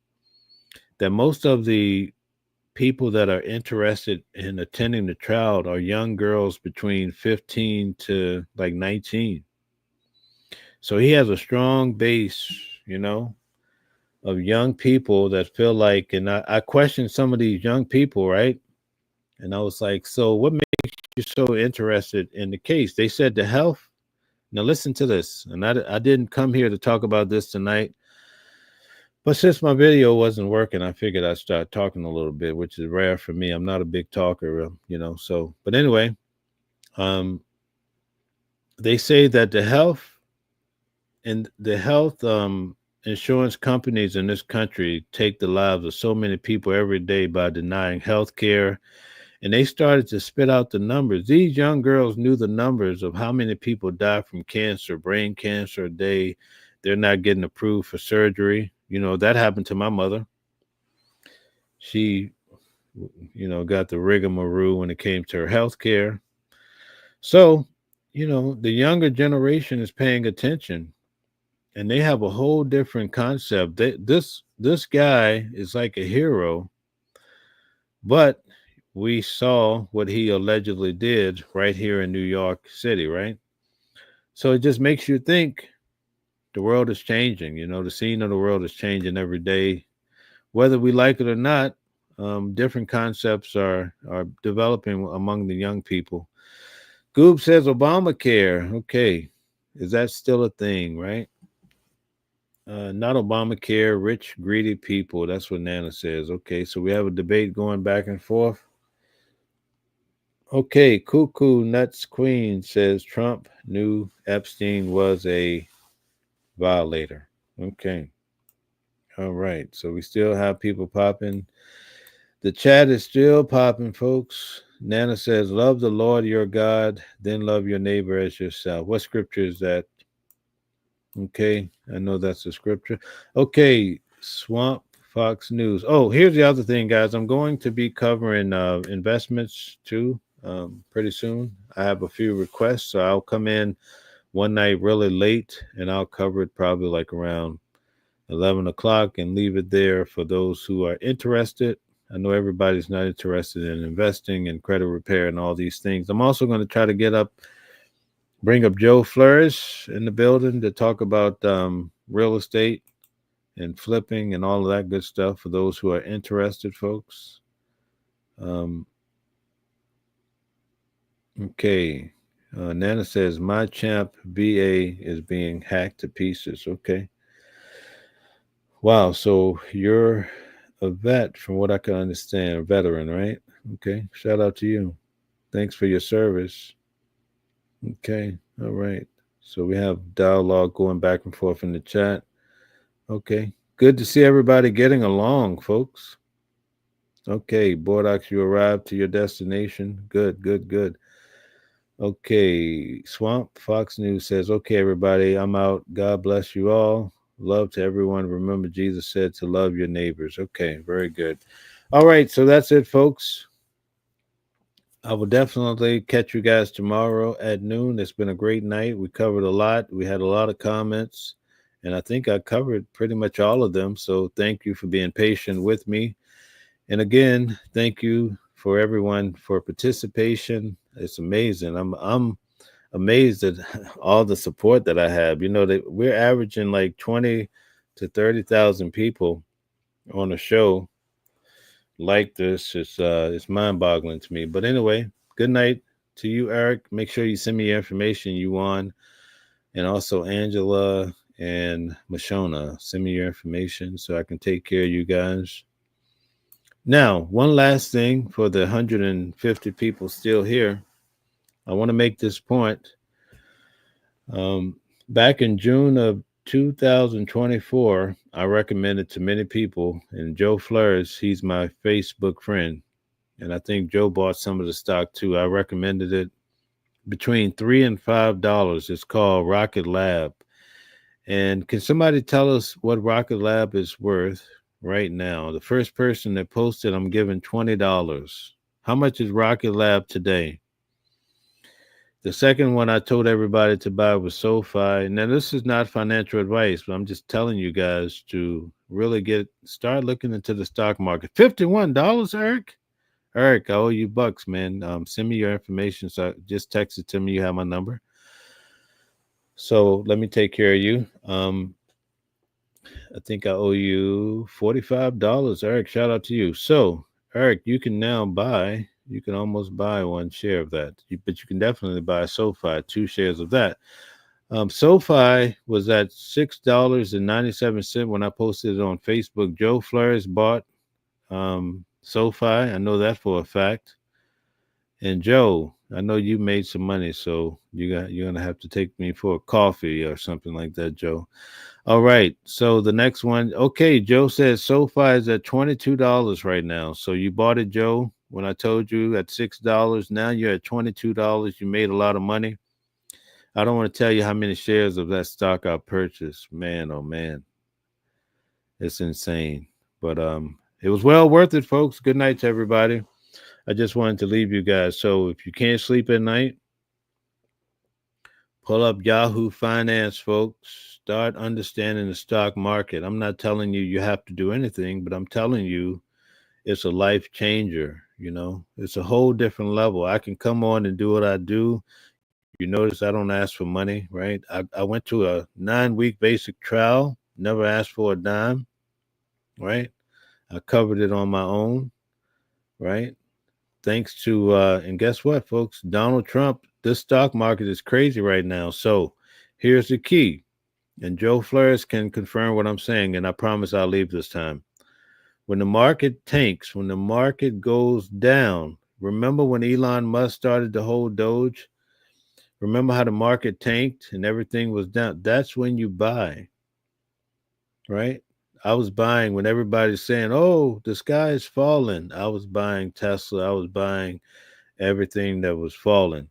that most of the people that are interested in attending the trial are young girls between 15 to like 19. So he has a strong base, of young people that feel like, and I questioned some of these young people, right? And I was like, so what makes you so interested in the case? They said the health. Now listen to this. And I didn't come here to talk about this tonight. But since my video wasn't working, I figured I'd start talking a little bit, which is rare for me. I'm not a big talker, so. But anyway, they say that the health insurance companies in this country take the lives of so many people every day by denying health care. And they started to spit out the numbers. These young girls knew the numbers of how many people die from cancer, brain cancer a day. They're not getting approved for surgery. That happened to my mother. She, got the rigmarole when it came to her health care. So, the younger generation is paying attention. And they have a whole different concept. This guy is like a hero. But we saw what he allegedly did right here in New York City, right? So it just makes you think the world is changing. The scene of the world is changing every day. Whether we like it or not, different concepts are developing among the young people. Goob says Obamacare. Okay. Is that still a thing, right? Not Obamacare, rich, greedy people. That's what Nana says. Okay, so we have a debate going back and forth. Okay, Cuckoo Nuts Queen says Trump knew Epstein was a violator. Okay. All right. So we still have people popping. The chat is still popping, folks. Nana says, love the Lord your God, then love your neighbor as yourself. What scripture is that? Okay. I know that's a scripture. Okay. Swamp Fox News. Oh, here's the other thing, guys. I'm going to be covering investments too pretty soon. I have a few requests, so I'll come in one night really late and I'll cover it probably like around 11 o'clock and leave it there for those who are interested. I know everybody's not interested in investing and credit repair and all these things. I'm also going to try to bring up Joe Flourish in the building to talk about real estate and flipping and all of that good stuff for those who are interested, folks. Okay. Nana says, my champ BA is being hacked to pieces. Okay. Wow. So you're a vet, from what I can understand, a veteran, right? Okay. Shout out to you. Thanks for your service. Okay. All right. So we have dialogue going back and forth in the chat. Okay. Good to see everybody getting along, folks. Okay. Bordox, you arrived to your destination. Good, good, good. Okay. Swamp Fox News says, okay, everybody, I'm out. God bless you all. Love to everyone. Remember, Jesus said to love your neighbors. Okay. Very good. All right. So that's it, folks. I will definitely catch you guys tomorrow at noon. It's been a great night. We covered a lot. We had a lot of comments, and I think I covered pretty much all of them. So thank you for being patient with me. And again, thank you for everyone for participation. It's amazing. I'm amazed at all the support that I have. That we're averaging like 20 to 30,000 people on a show like this. It's mind-boggling to me. But anyway, good night to you, Eric. Make sure you send me your information, you want, and also Angela and Mashona. Send me your information so I can take care of you guys. Now, one last thing for the 150 people still here. I want to make this point. Back in June of 2024, I recommended to many people, and Joe Flores, he's my Facebook friend, and I think Joe bought some of the stock too. I recommended it between $3 and $5. It's called Rocket Lab. And can somebody tell us what Rocket Lab is worth right now? The first person that posted, I'm giving $20. How much is Rocket Lab today? The second one I told everybody to buy was SoFi. Now, this is not financial advice, but I'm just telling you guys to really start looking into the stock market. $51, Eric? Eric, I owe you bucks, man. Send me your information. So just text it to me. You have my number. So let me take care of you. I think I owe you $45. Eric, shout out to you. So, Eric, you can now buy. You can almost buy one share of that, but you can definitely buy SoFi, 2 shares of that. SoFi was at $6.97 when I posted it on Facebook. Joe Flores bought SoFi. I know that for a fact. And Joe, I know you made some money, so you're gonna have to take me for a coffee or something like that, Joe. All right. So the next one, okay, Joe says SoFi is at $22 right now. So you bought it, Joe, when I told you at $6. Now you're at $22. You made a lot of money. I don't want to tell you how many shares of that stock I purchased. Man, oh man. It's insane. But it was well worth it, folks. Good night to everybody. I just wanted to leave you guys. So if you can't sleep at night, pull up Yahoo Finance, folks. Start understanding the stock market. I'm not telling you you have to do anything, but I'm telling you it's a life changer. You know, it's a whole different level. I can come on and do what I do. You notice I don't ask for money, right? I went to a 9-week basic trial, never asked for a dime, right? I covered it on my own, right? Thanks to, and guess what, folks? Donald Trump, this stock market is crazy right now. So here's the key. And Joe Flores can confirm what I'm saying, and I promise I'll leave this time. When the market tanks, when the market goes down, remember when Elon Musk started the whole Doge? Remember how the market tanked and everything was down? That's when you buy, right? I was buying when everybody's saying, oh, the sky is falling. I was buying Tesla. I was buying everything that was falling.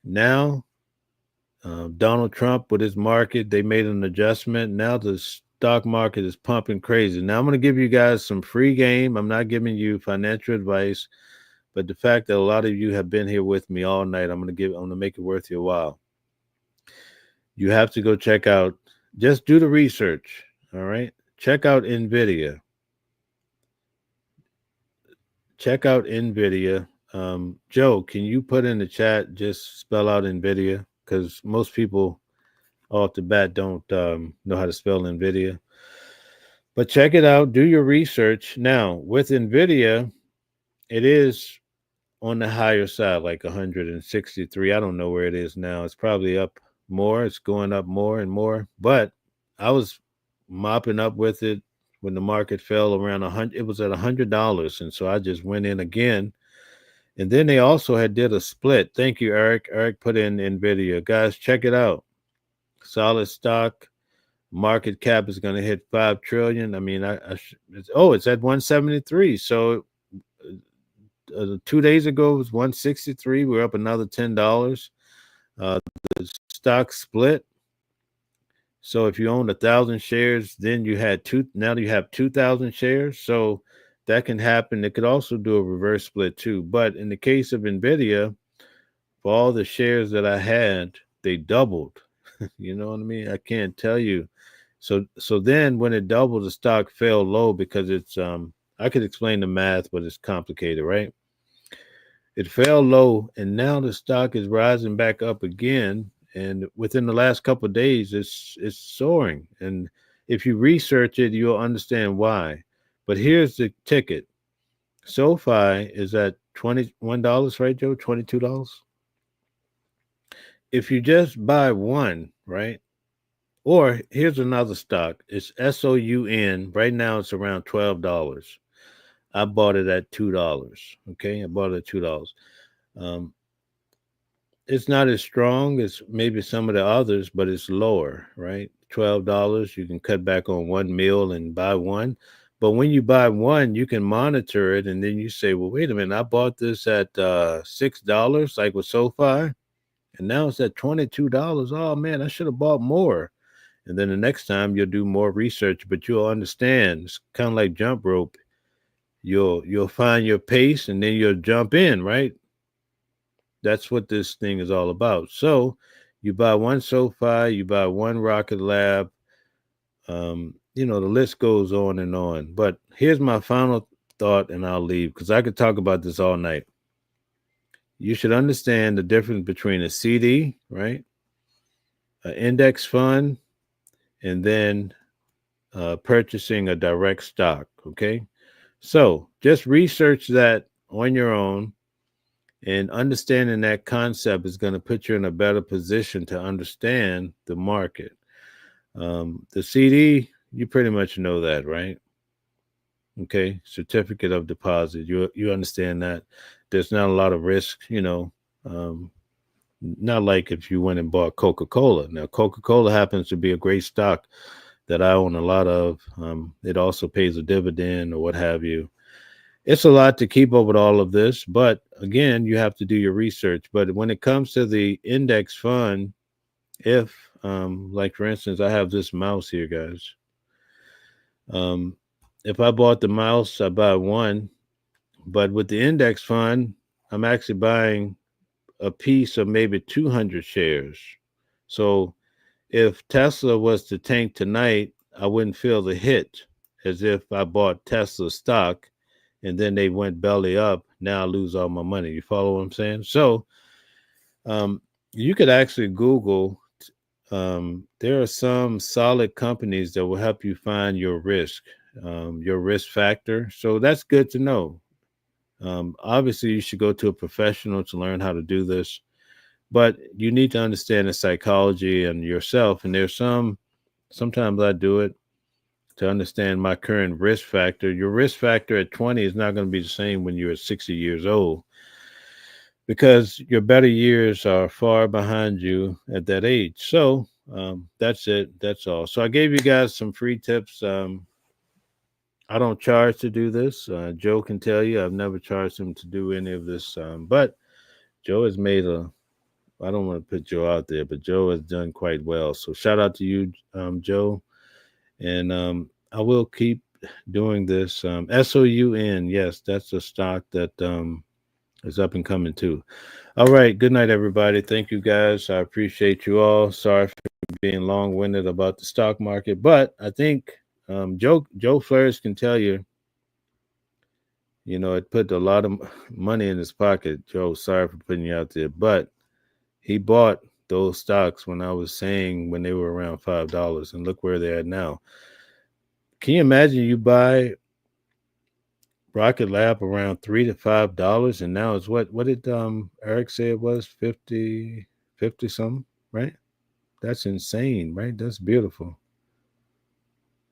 Now, Donald Trump with his market, they made an adjustment. Now the stock market is pumping crazy. Now I'm going to give you guys some free game. I'm not giving you financial advice, but the fact that a lot of you have been here with me all night, I'm going to make it worth your while. You have to go check out, just do the research. All right. Check out NVIDIA. Check out NVIDIA. Joe, can you put in the chat, just spell out NVIDIA? Because most people off the bat don't know how to spell NVIDIA. But check it out. Do your research. Now, with NVIDIA, it is on the higher side, like 163. I don't know where it is now. It's probably up more. It's going up more and more. But I was mopping up with it when the market fell around 100. It was at $100. And so I just went in again. And then they also did a split. Thank you, Eric. Eric put in NVIDIA. Guys, check it out. Solid stock. Market cap is going to hit $5 trillion. I mean, it's at 173. So 2 days ago, it was 163. We're up another $10. The stock split. So if you owned 1,000 shares, then you had now you have 2,000 shares. So that can happen. It could also do a reverse split too. But in the case of NVIDIA, for all the shares that I had, they doubled. You know what I mean? I can't tell you. So then when it doubled, the stock fell low because it's I could explain the math, but it's complicated, right? It fell low, and now the stock is rising back up again. And within the last couple of days, it's soaring. And if you research it, you'll understand why. But here's the ticket. SoFi is at $21, right, Joe? $22. If you just buy one, right? Or here's another stock. It's SOUN. Right now it's around $12. I bought it at $2. Okay, I bought it at $2. It's not as strong as maybe some of the others, but it's lower, right? $12. You can cut back on one meal and buy one. But when you buy one, you can monitor it, and then you say, well, wait a minute, I bought this at $6, like with SoFi, and now it's at $22. Oh, man, I should have bought more. And then the next time you'll do more research, but you'll understand. It's kind of like jump rope. You'll find your pace, and then you'll jump in, right? That's what this thing is all about. So you buy one SoFi, you buy one Rocket Lab. The list goes on and on. But here's my final thought, and I'll leave because I could talk about this all night. You should understand the difference between a CD, right? An index fund, and then purchasing a direct stock, okay? So just research that on your own, and understanding that concept is going to put you in a better position to understand the market. The CD, you pretty much know that, right? Okay, certificate of deposit. You understand that there's not a lot of risk, not like if you went and bought Coca-Cola. Now, Coca-Cola happens to be a great stock that I own a lot of. It also pays a dividend or what have you. It's a lot to keep up with all of this, but again, you have to do your research. But when it comes to the index fund, if, like for instance, I have this mouse here, guys. If I bought the mouse, I buy one. But with the index fund, I'm actually buying a piece of maybe 200 shares. So if Tesla was to tank tonight, I wouldn't feel the hit as if I bought Tesla stock and then they went belly up. Now I lose all my money. You follow what I'm saying? So you could actually Google. There are some solid companies that will help you find your risk factor. So that's good to know. Obviously, you should go to a professional to learn how to do this, but you need to understand the psychology and yourself. And there's sometimes I do it to understand my current risk factor. Your risk factor at 20 is not going to be the same when you're at 60 years old, because your better years are far behind you at that age. So that's it. That's all. So I gave you guys some free tips. I don't charge to do this. Joe can tell you I've never charged him to do any of this. But Joe has made I don't want to put Joe out there, but Joe has done quite well. So shout out to you, Joe. And I will keep doing this. SOUN, yes, that's a stock that is up and coming too. All right. Good night, everybody. Thank you, guys. I appreciate you all. Sorry for being long-winded about the stock market, but I think Joe Flores can tell you, it put a lot of money in his pocket. Joe, sorry for putting you out there, but he bought those stocks when I was saying when they were around $5, and look where they're at now. Can you imagine you buy Rocket Lab around $3 to $5, and now it's what did Eric say it was? 50 something, right? That's insane, right? That's beautiful.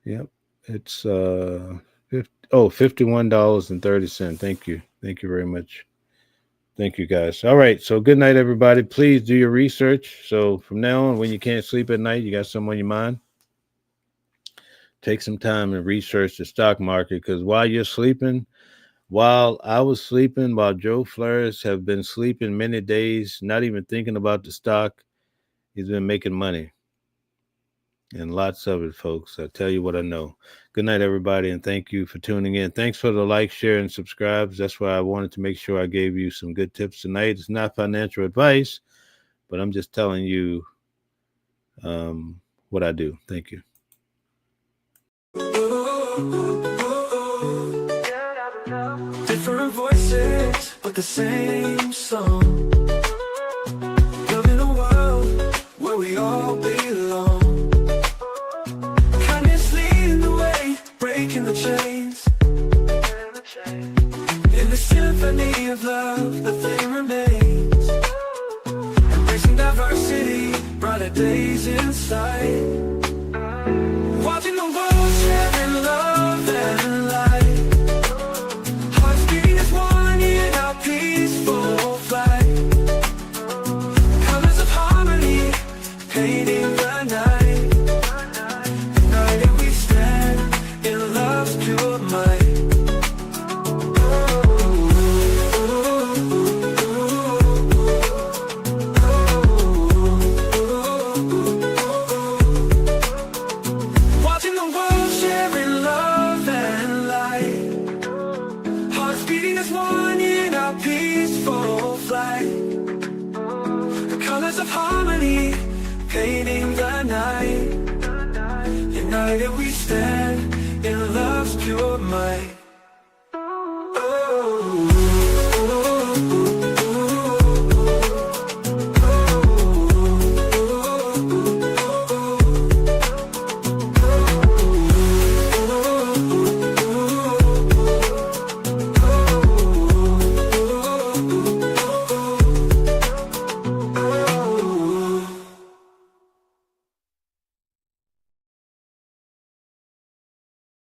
Yep. It's $51.30. Thank you. Thank you very much. Thank you, guys. All right. So good night, everybody. Please do your research. So from now on, when you can't sleep at night, you got something on your mind, take some time and research the stock market, because while you're sleeping, while I was sleeping, while Joe Flores have been sleeping many days, not even thinking about the stock, he's been making money. And lots of it, folks. I tell you what I know. Good night, everybody, and thank you for tuning in. Thanks for the like, share, and subscribes. That's why I wanted to make sure I gave you some good tips tonight. It's not financial advice, but I'm just telling you what I do. Thank you. Different voices, but the same song. Loving a world where we all belong. Kindness leading the way, breaking the chains. In the symphony of love, the thing remains. Embracing diversity, brighter days inside. Leading as one in our peaceful flight. The colors of harmony, painting the night. United we stand in love's pure might.